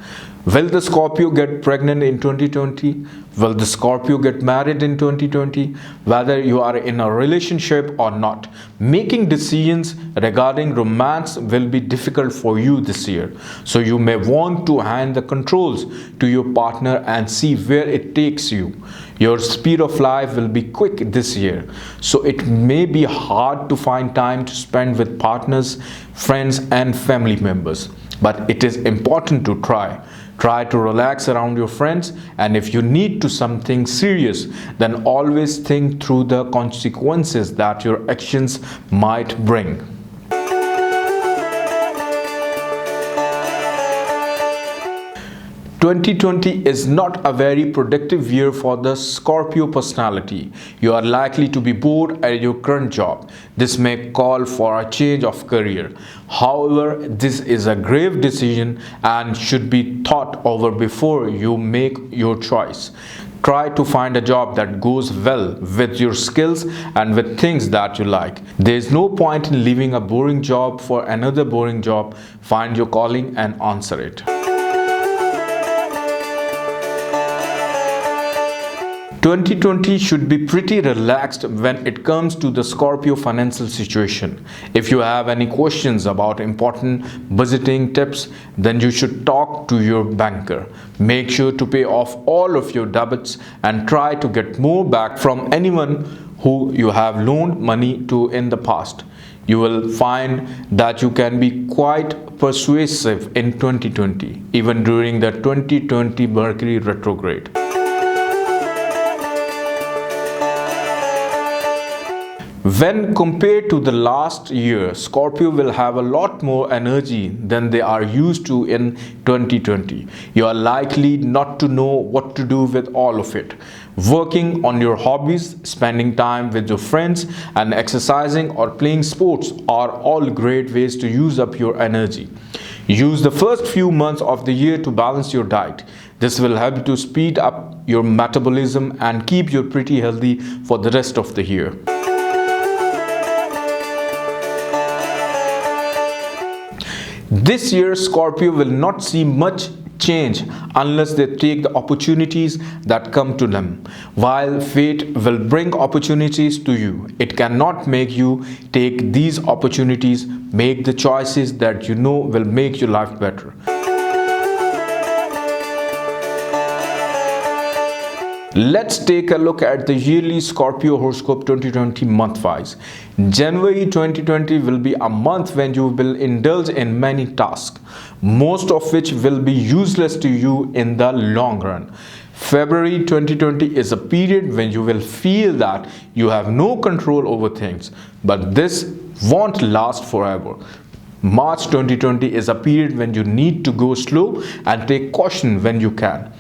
Speaker 1: Will the Scorpio get pregnant in 2020? Will the Scorpio get married in 2020? Whether you are in a relationship or not, making decisions regarding romance will be difficult for you this year. So you may want to hand the controls to your partner and see where it takes you. Your speed of life will be quick this year, so it may be hard to find time to spend with partners, friends, and family members. But it is important to try. Try to relax around your friends, and if you need to something serious, then always think through the consequences that your actions might bring. 2020 is not a very productive year for the Scorpio personality. You are likely to be bored at your current job. This may call for a change of career. However, this is a grave decision and should be thought over before you make your choice. Try to find a job that goes well with your skills and with things that you like. There is no point in leaving a boring job for another boring job. Find your calling and answer it. 2020 should be pretty relaxed when it comes to the Scorpio financial situation. If you have any questions about important budgeting tips, then you should talk to your banker. Make sure to pay off all of your debts and try to get more back from anyone who you have loaned money to in the past. You will find that you can be quite persuasive in 2020, even during the 2020 Mercury retrograde. When compared to the last year, Scorpio will have a lot more energy than they are used to in 2020. You are likely not to know what to do with all of it. Working on your hobbies, spending time with your friends, and exercising or playing sports are all great ways to use up your energy. Use the first few months of the year to balance your diet. This will help you to speed up your metabolism and keep you pretty healthy for the rest of the year. This year, Scorpio will not see much change unless they take the opportunities that come to them. While fate will bring opportunities to you, it cannot make you take these opportunities. Make the choices that you know will make your life better. Let's take a look at the yearly Scorpio horoscope 2020 month-wise. January 2020 will be a month when you will indulge in many tasks, most of which will be useless to you in the long run. February 2020 is a period when you will feel that you have no control over things, but this won't last forever. March 2020 is a period when you need to go slow and take caution when you can.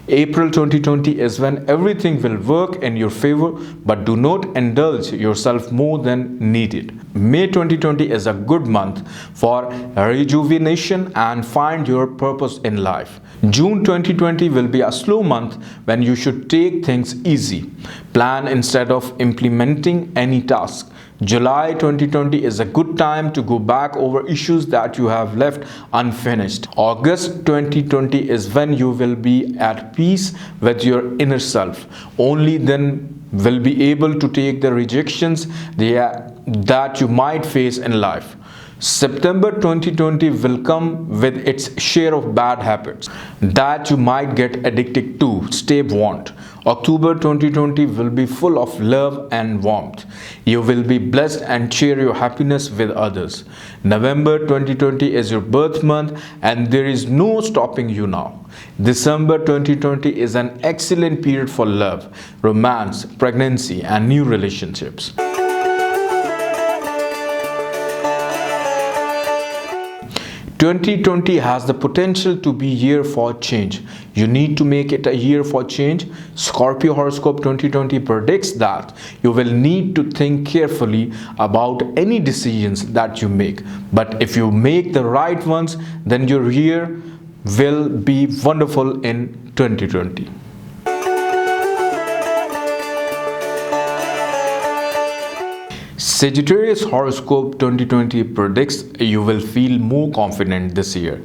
Speaker 1: April 2020 is when everything will work in your favor, but do not indulge yourself more than needed. May 2020 is a good month for rejuvenation and find your purpose in life. June 2020 will be a slow month when you should take things easy. Plan instead of implementing any task. July 2020 is a good time to go back over issues that you have left unfinished. August 2020 is when you will be at peace with your inner self. Only then will be able to take the rejections that you might face in life. September 2020 will come with its share of bad habits that you might get addicted to. Stay warned. October 2020 will be full of love and warmth. You will be blessed and share your happiness with others. November 2020 is your birth month and there is no stopping you now. December 2020 is an excellent period for love, romance, pregnancy, and new relationships. 2020 has the potential to be a year for change. You need to make it a year for change. Scorpio horoscope 2020 predicts that you will need to think carefully about any decisions that you make. But if you make the right ones, then your year will be wonderful in 2020. Sagittarius horoscope 2020 predicts you will feel more confident this year.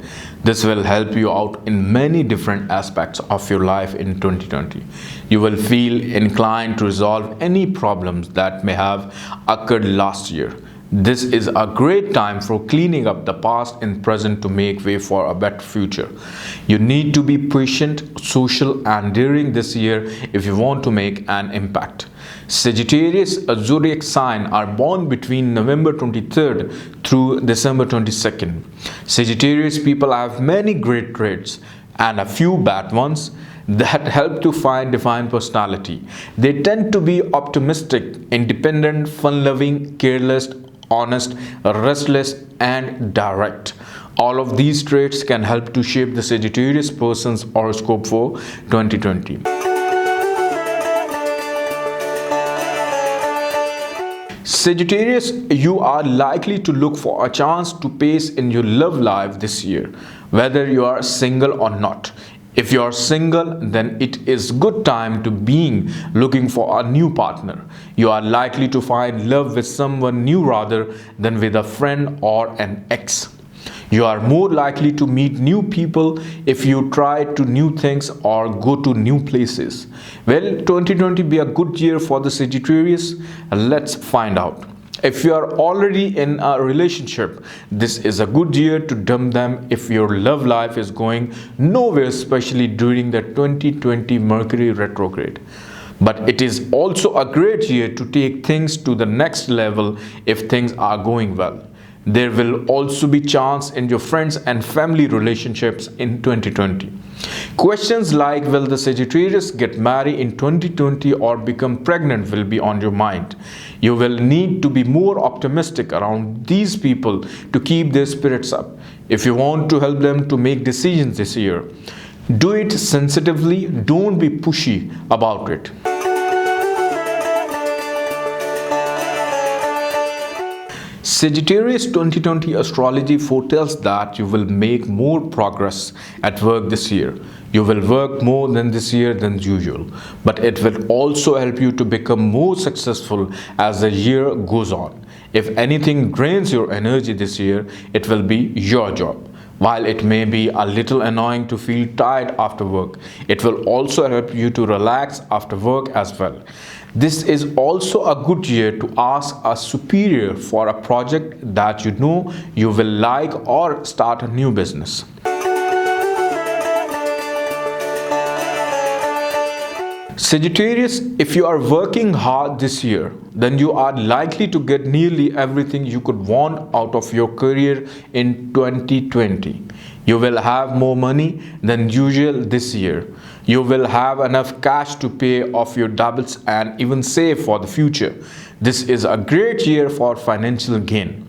Speaker 1: This will help you out in many different aspects of your life in 2020. You will feel inclined to resolve any problems that may have occurred last year. This is a great time for cleaning up the past and present to make way for a better future. You need to be patient, social, and daring this year if you want to make an impact. Sagittarius, a zodiac sign, are born between November 23rd through December 22nd. Sagittarius people have many great traits and a few bad ones that help to find divine personality. They tend to be optimistic, independent, fun-loving, careless, honest, restless, and direct. All of these traits can help to shape the Sagittarius person's horoscope for 2020. Sagittarius, you are likely to look for a chance to pace in your love life this year, whether you are single or not. If you are single, then it is good time to being looking for a new partner. You are likely to find love with someone new rather than with a friend or an ex. You are more likely to meet new people if you try to new things or go to new places. Will 2020 be a good year for the Sagittarius? Let's find out. If you are already in a relationship, this is a good year to dump them if your love life is going nowhere, especially during the 2020 Mercury retrograde. But it is also a great year to take things to the next level if things are going well. There will also be chance in your friends and family relationships in 2020. Questions like will the Sagittarius get married in 2020 or become pregnant will be on your mind. You will need to be more optimistic around these people to keep their spirits up. If you want to help them to make decisions this year, do it sensitively, don't be pushy about it. Sagittarius 2020 astrology foretells that you will make more progress at work this year. You will work more than this year than usual, but it will also help you to become more successful as the year goes on. If anything drains your energy this year, it will be your job. While it may be a little annoying to feel tired after work, it will also help you to relax after work as well. This is also a good year to ask a superior for a project that you know you will like or start a new business. Sagittarius, if you are working hard this year, then you are likely to get nearly everything you could want out of your career in 2020. You will have more money than usual this year. You will have enough cash to pay off your debts and even save for the future. This is a great year for financial gain.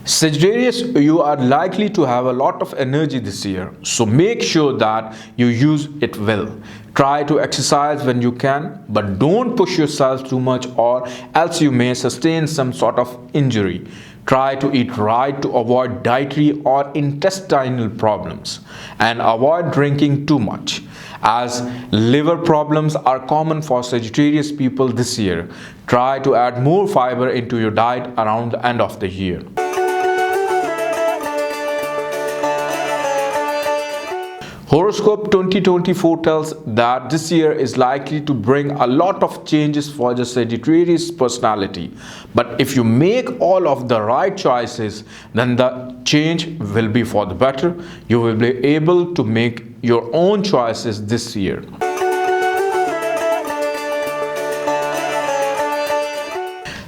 Speaker 1: Sagittarius, you are likely to have a lot of energy this year, so make sure that you use it well. Try to exercise when you can, but don't push yourself too much or else you may sustain some sort of injury. Try to eat right to avoid dietary or intestinal problems and avoid drinking too much, as liver problems are common for Sagittarius people this year. Try to add more fiber into your diet around the end of the year. Horoscope 2020 foretells that this year is likely to bring a lot of changes for the Sagittarius personality. But if you make all of the right choices, then the change will be for the better. You will be able to make your own choices this year.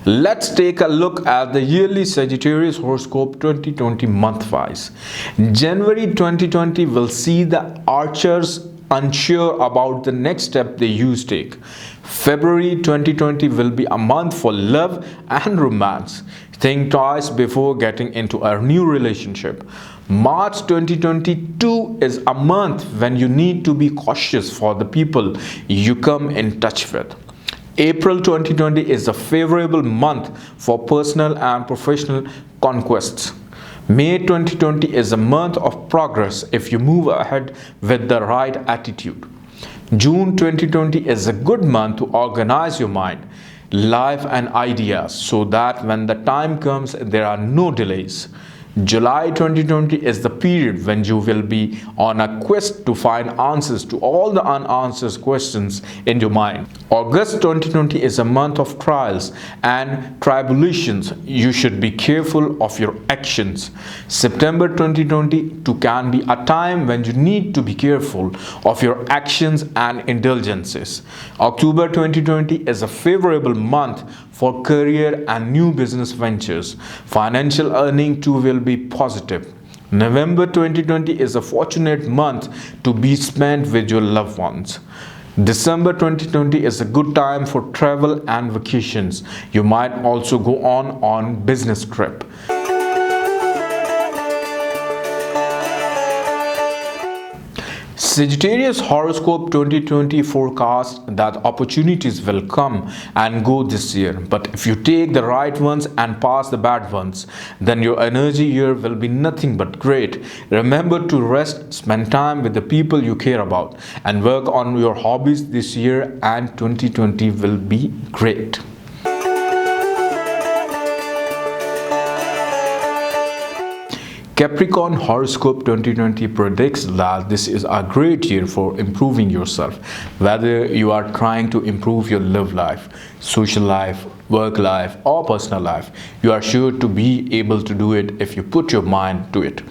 Speaker 1: Let's take a look at the yearly Sagittarius horoscope 2020 month-wise. January 2020 will see the archers unsure about the next step they use take. February 2020 will be a month for love and romance. Think twice before getting into a new relationship. March 2022 is a month when you need to be cautious for the people you come in touch with. April 2020 is a favorable month for personal and professional conquests. May 2020 is a month of progress if you move ahead with the right attitude. June 2020 is a good month to organize your mind, life and ideas so that when the time comes there are no delays. July 2020 is the period when you will be on a quest to find answers to all the unanswered questions in your mind. August 2020 is a month of trials and tribulations. You should be careful of your actions. September 2020 can be a time when you need to be careful of your actions and indulgences. October 2020 is a favorable month for career and new business ventures. Financial earning too will be positive. November 2020 is a fortunate month to be spent with your loved ones. December 2020 is a good time for travel and vacations. You might also go on business trip. Sagittarius horoscope 2020 forecasts that opportunities will come and go this year, but if you take the right ones and pass the bad ones, then your energy year will be nothing but great. Remember to rest, spend time with the people you care about, and work on your hobbies this year, and 2020 will be great. Capricorn Horoscope 2020 predicts that this is a great year for improving yourself. Whether you are trying to improve your love life, social life, work life, or personal life, you are sure to be able to do it if you put your mind to it.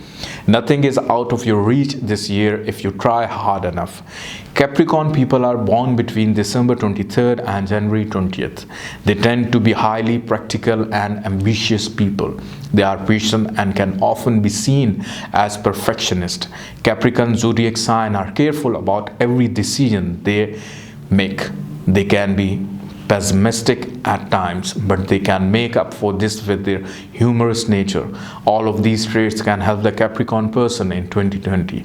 Speaker 1: Nothing is out of your reach this year if you try hard enough. Capricorn people are born between December 23rd and January 20th. They tend to be highly practical and ambitious people. They are patient and can often be seen as perfectionists. Capricorn zodiac sign are careful about every decision they make. They can be pessimistic at times, but they can make up for this with their humorous nature. All of these traits can help the Capricorn person in 2020.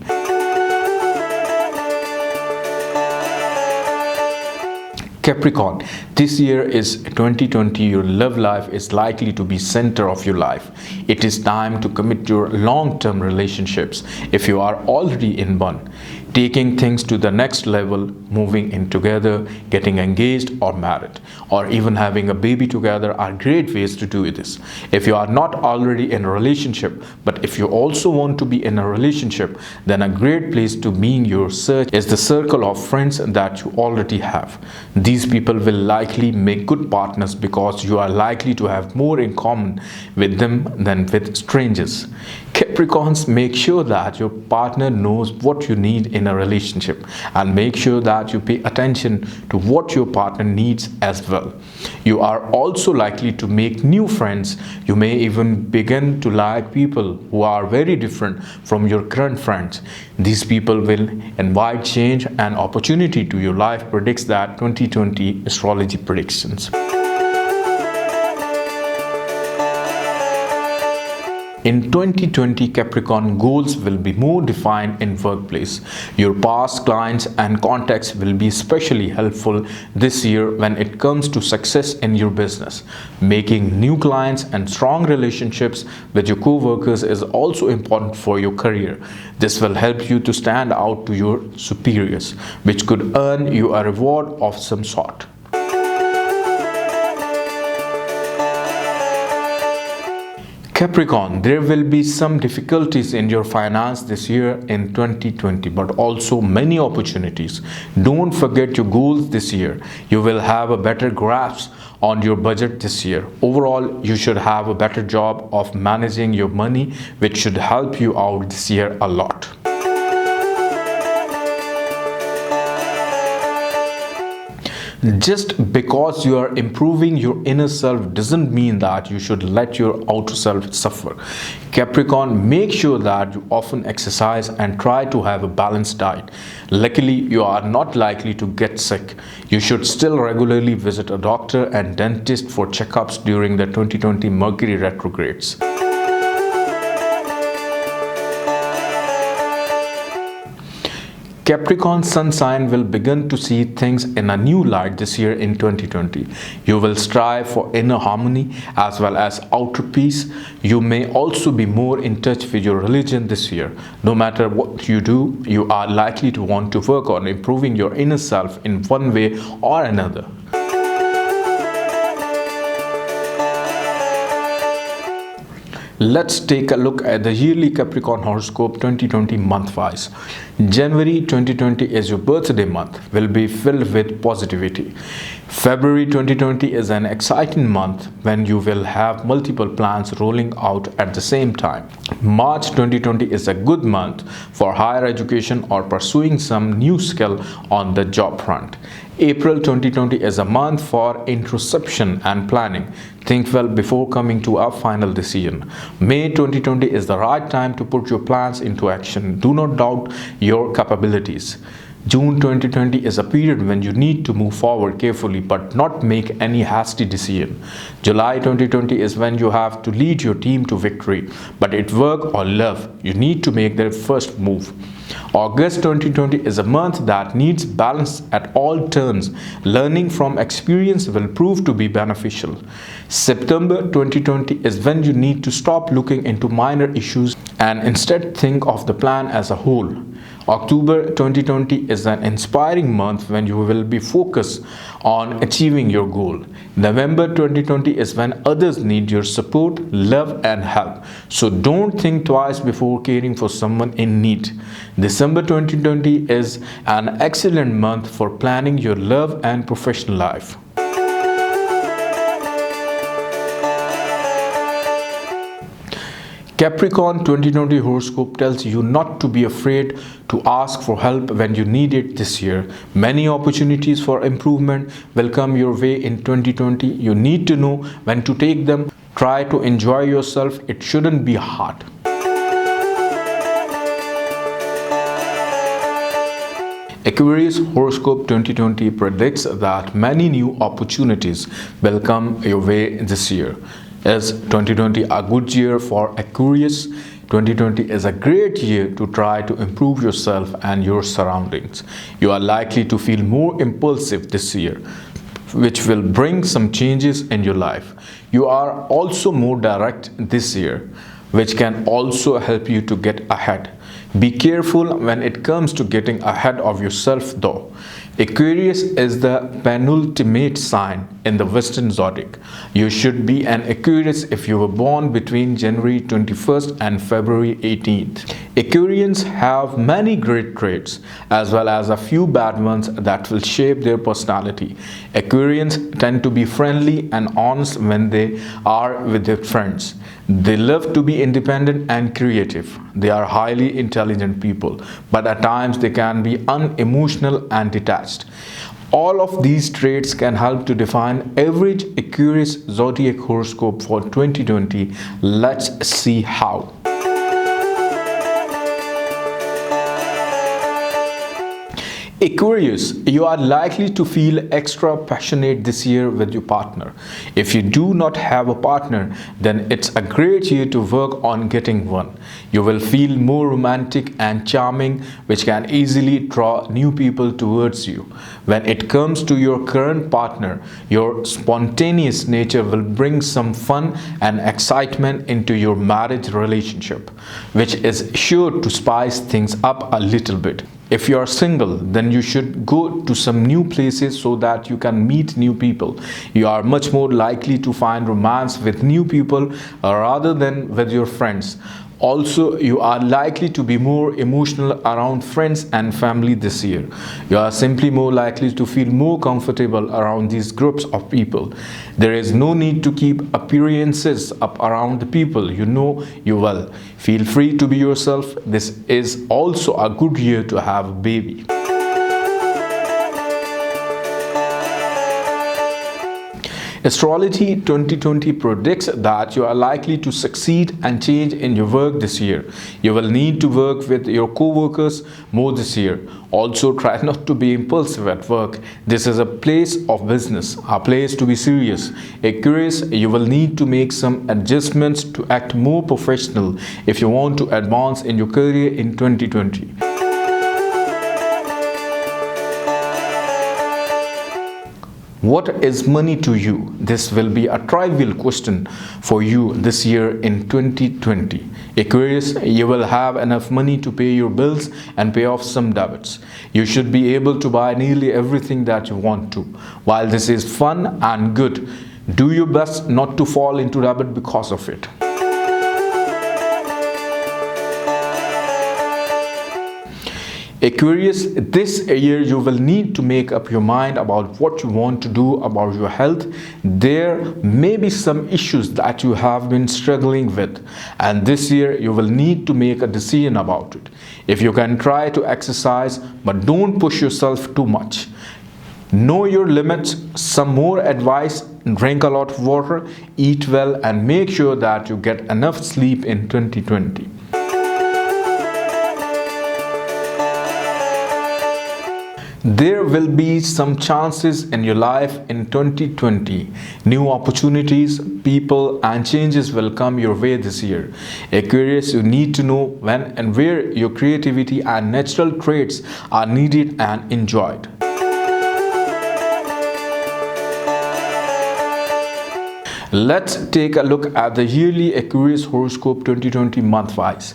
Speaker 1: Capricorn, this year is 2020. Your love life is likely to be center of your life. It is time to commit your long-term relationships if you are already in one. Taking things to the next level, moving in together, getting engaged or married, or even having a baby together are great ways to do this. If you are not already in a relationship, but if you also want to be in a relationship, then a great place to be in your search is the circle of friends that you already have. These people will likely make good partners because you are likely to have more in common with them than with strangers. Capricorns, make sure that your partner knows what you need in a relationship, and make sure that you pay attention to what your partner needs as well. You are also likely to make new friends. You may even begin to like people who are very different from your current friends. These people will invite change and opportunity to your life, predicts that 2020 astrology predictions. In 2020, Capricorn, goals will be more defined in workplace. Your past clients and contacts will be especially helpful this year when it comes to success in your business. Making new clients and strong relationships with your co-workers is also important for your career. This will help you to stand out to your superiors, which could earn you a reward of some sort. Capricorn, there will be some difficulties in your finance this year in 2020, but also many opportunities. Don't forget your goals this year. You will have a better grasp on your budget this year. Overall, you should have a better job of managing your money, which should help you out this year a lot. Just because you are improving your inner self doesn't mean that you should let your outer self suffer. Capricorn, make sure that you often exercise and try to have a balanced diet. Luckily, you are not likely to get sick. You should still regularly visit a doctor and dentist for checkups during the 2020 Mercury retrogrades. Capricorn sun sign will begin to see things in a new light this year in 2020. You will strive for inner harmony as well as outer peace. You may also be more in touch with your religion this year. No matter what you do, you are likely to want to work on improving your inner self in one way or another. Let's take a look at the yearly Capricorn horoscope 2020 month-wise. January 2020 is your birthday month, will be filled with positivity. February 2020 is an exciting month when you will have multiple plans rolling out at the same time. March 2020 is a good month for higher education or pursuing some new skill on the job front. April 2020 is a month for introspection and planning. Think well before coming to a final decision. May 2020 is the right time to put your plans into action. Do not doubt your capabilities. June 2020 is a period when you need to move forward carefully but not make any hasty decision. July 2020 is when you have to lead your team to victory, but at work or love, you need to make the first move. August 2020 is a month that needs balance at all turns. Learning from experience will prove to be beneficial. September 2020 is when you need to stop looking into minor issues and instead think of the plan as a whole. October 2020 is an inspiring month when you will be focused on achieving your goal. November 2020 is when others need your support, love and help. So don't think twice before caring for someone in need. December 2020 is an excellent month for planning your love and professional life. Capricorn 2020 horoscope tells you not to be afraid to ask for help when you need it this year. Many opportunities for improvement will come your way in 2020. You need to know when to take them. Try to enjoy yourself. It shouldn't be hard. Aquarius horoscope 2020 predicts that many new opportunities will come your way this year. Is 2020 a good year for Aquarius? 2020 is a great year to try to improve yourself and your surroundings. You are likely to feel more impulsive this year, which will bring some changes in your life. You are also more direct this year, which can also help you to get ahead. Be careful when it comes to getting ahead of yourself though. Aquarius is the penultimate sign in the Western zodiac. You should be an Aquarius if you were born between January 21st and February 18th. Aquarians have many great traits as well as a few bad ones that will shape their personality. Aquarians tend to be friendly and honest when they are with their friends. They love to be independent and creative. They are highly intelligent people, but at times they can be unemotional and detached. All of these traits can help to define average Aquarius zodiac horoscope for 2020. Let's see how. Aquarius, you are likely to feel extra passionate this year with your partner. If you do not have a partner, then it's a great year to work on getting one. You will feel more romantic and charming, which can easily draw new people towards you. When it comes to your current partner, your spontaneous nature will bring some fun and excitement into your marriage relationship, which is sure to spice things up a little bit. If you are single, then you should go to some new places so that you can meet new people. You are much more likely to find romance with new people rather than with your friends. Also, you are likely to be more emotional around friends and family this year. You are simply more likely to feel more comfortable around these groups of people. There is no need to keep appearances up around the people you know you well. Feel free to be yourself. This is also a good year to have a baby. Astrology 2020 predicts that you are likely to succeed and change in your work this year. You will need to work with your co-workers more this year. Also, try not to be impulsive at work. This is a place of business, a place to be serious. Aquarius, you will need to make some adjustments to act more professional if you want to advance in your career in 2020. What is money to you? This will be a trivial question for you this year in 2020. Aquarius, you will have enough money to pay your bills and pay off some debts. You should be able to buy nearly everything that you want to. While this is fun and good, do your best not to fall into debt because of it. Aquarius, this year you will need to make up your mind about what you want to do about your health. There may be some issues that you have been struggling with, and this year you will need to make a decision about it. If you can, try to exercise, but don't push yourself too much. Know your limits. Some more advice: drink a lot of water, eat well, and make sure that you get enough sleep in 2020. There will be some chances in your life in 2020. New opportunities, people, and changes will come your way this year. Aquarius, you need to know when and where your creativity and natural traits are needed and enjoyed. Let's take a look at the yearly Aquarius horoscope 2020 month-wise.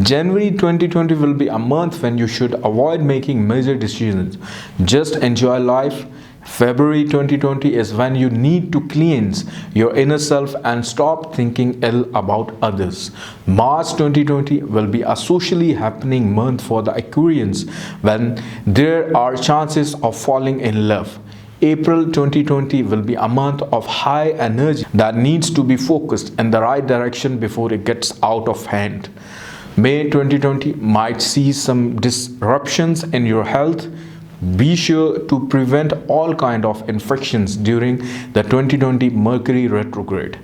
Speaker 1: January 2020 will be a month when you should avoid making major decisions. Just enjoy life. February 2020 is when you need to cleanse your inner self and stop thinking ill about others. March 2020 will be a socially happening month for the Aquarians when there are chances of falling in love. April 2020 will be a month of high energy that needs to be focused in the right direction before it gets out of hand. May 2020 might see some disruptions in your health. Be sure to prevent all kind of infections during the 2020 Mercury retrograde.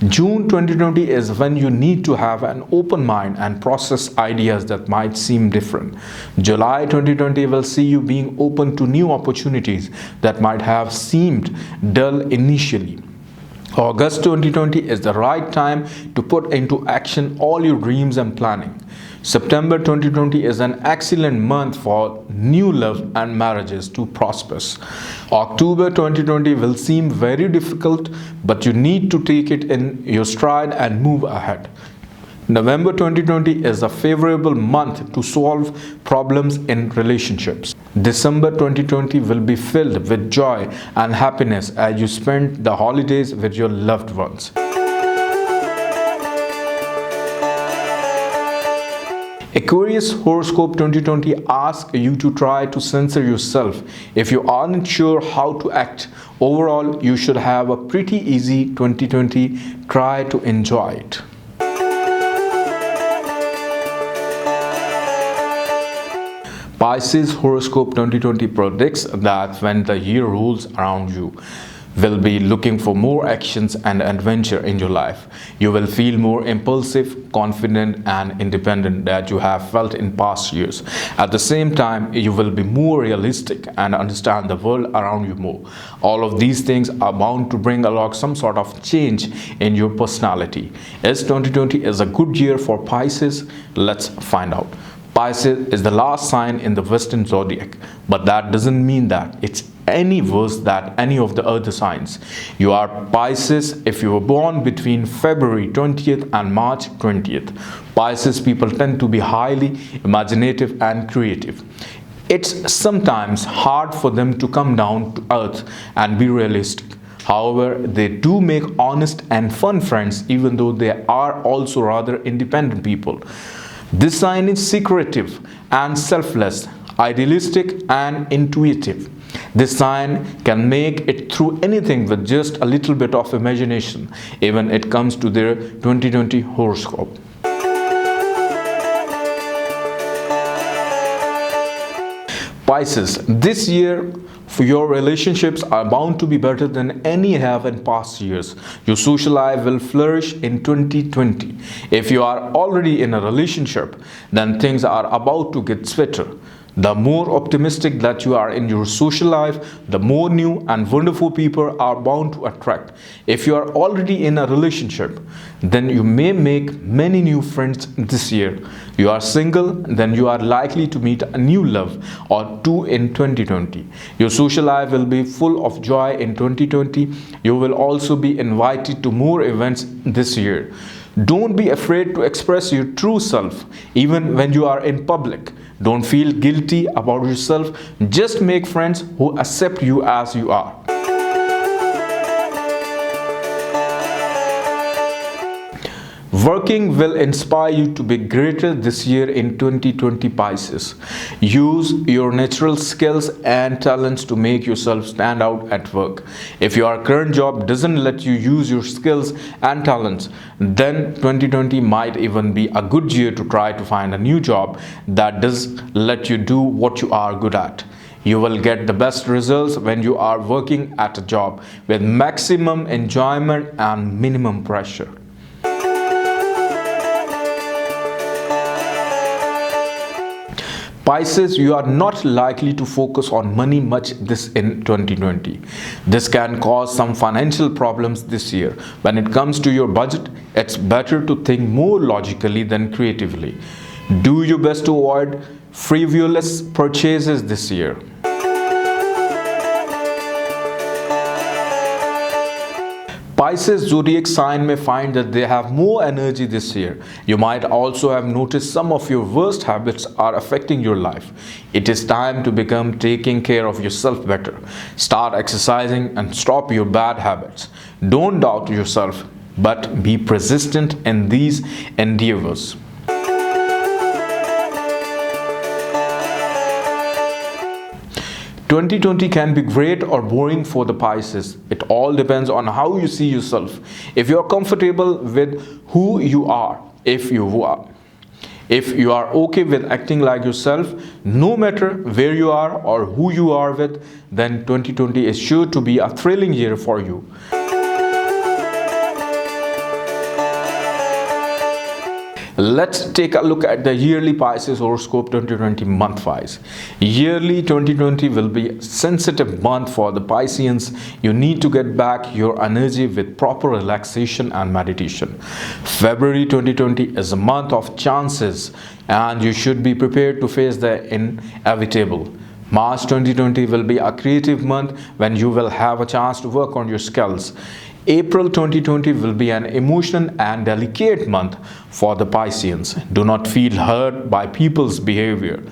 Speaker 1: June 2020 is when you need to have an open mind and process ideas that might seem different. July 2020 will see you being open to new opportunities that might have seemed dull initially. August 2020 is the right time to put into action all your dreams and planning. September 2020 is an excellent month for new love and marriages to prosper. October 2020 will seem very difficult, but you need to take it in your stride and move ahead. November 2020 is a favorable month to solve problems in relationships. December 2020 will be filled with joy and happiness as you spend the holidays with your loved ones. Aquarius horoscope 2020 asks you to try to censor yourself if you aren't sure how to act. Overall, you should have a pretty easy 2020. Try to enjoy it. Pisces horoscope 2020 predicts that when the year rolls around, you will be looking for more actions and adventure in your life. You will feel more impulsive, confident and independent that you have felt in past years. At the same time, you will be more realistic and understand the world around you more. All of these things are bound to bring along some sort of change in your personality. As 2020 is a good year for Pisces, let's find out. Pisces is the last sign in the Western zodiac, but that doesn't mean that it's any worse than any of the other signs. You are Pisces if you were born between February 20th and March 20th. Pisces people tend to be highly imaginative and creative. It's sometimes hard for them to come down to earth and be realistic. However, they do make honest and fun friends, even though they are also rather independent people. This sign is secretive and selfless, idealistic and intuitive. This sign can make it through anything with just a little bit of imagination, even it comes to their 2020 horoscope. Pisces, this year your relationships are bound to be better than any have in past years. Your social life will flourish in 2020. If you are already in a relationship, then things are about to get sweeter. The more optimistic that you are in your social life, the more new and wonderful people are bound to attract. If you are already in a relationship, then you may make many new friends this year. You are single, then you are likely to meet a new love or two in 2020. Your social life will be full of joy in 2020. You will also be invited to more events this year. Don't be afraid to express your true self, even when you are in public. Don't feel guilty about yourself. Just make friends who accept you as you are. Working will inspire you to be greater this year in 2020 Pisces. Use your natural skills and talents to make yourself stand out at work. If your current job doesn't let you use your skills and talents, then 2020 might even be a good year to try to find a new job that does let you do what you are good at. You will get the best results when you are working at a job with maximum enjoyment and minimum pressure. Pisces, you are not likely to focus on money much this in 2020. This can cause some financial problems this year. When it comes to your budget, it's better to think more logically than creatively. Do your best to avoid frivolous purchases this year. Pisces zodiac sign may find that they have more energy this year. You might also have noticed some of your worst habits are affecting your life. It is time to become taking care of yourself better. Start exercising and stop your bad habits. Don't doubt yourself, but be persistent in these endeavors. 2020 can be great or boring for the Pisces. It all depends on how you see yourself. If you are comfortable with who you are, if you are okay with acting like yourself, no matter where you are or who you are with, then 2020 is sure to be a thrilling year for you. Let's take a look at the yearly Pisces horoscope 2020 month-wise. Yearly 2020 will be a sensitive month for the Pisceans. You need to get back your energy with proper relaxation and meditation. February 2020 is a month of chances and you should be prepared to face the inevitable. March 2020 will be a creative month when you will have a chance to work on your skills. April 2020 will be an emotional and delicate month for the Pisceans. Do not feel hurt by people's behavior.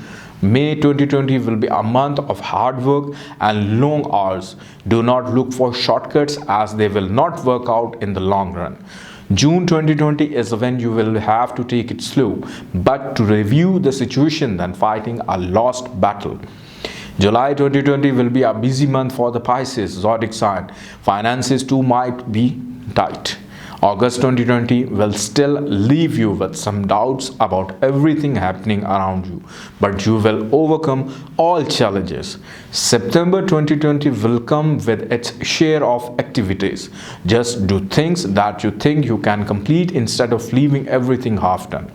Speaker 1: May 2020 will be a month of hard work and long hours. Do not look for shortcuts as they will not work out in the long run. June 2020 is when you will have to take it slow, but to review the situation than fighting a lost battle. July 2020 will be a busy month for the Pisces zodiac sign. Finances too might be tight. August 2020 will still leave you with some doubts about everything happening around you, but you will overcome all challenges. September 2020 will come with its share of activities. Just do things that you think you can complete instead of leaving everything half done.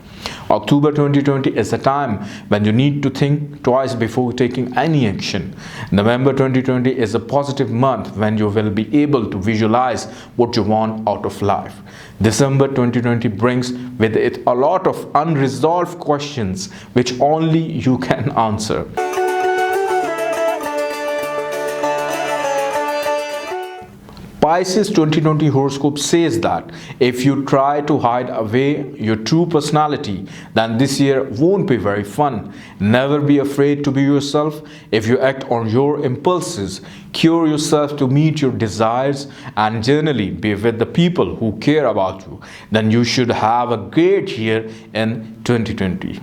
Speaker 1: October 2020 is a time when you need to think twice before taking any action. November 2020 is a positive month when you will be able to visualize what you want out of life. December 2020 brings with it a lot of unresolved questions which only you can answer. Pisces 2020 horoscope says that if you try to hide away your true personality, then this year won't be very fun. Never be afraid to be yourself. If you act on your impulses, cure yourself to meet your desires, and generally be with the people who care about you, then you should have a great year in 2020.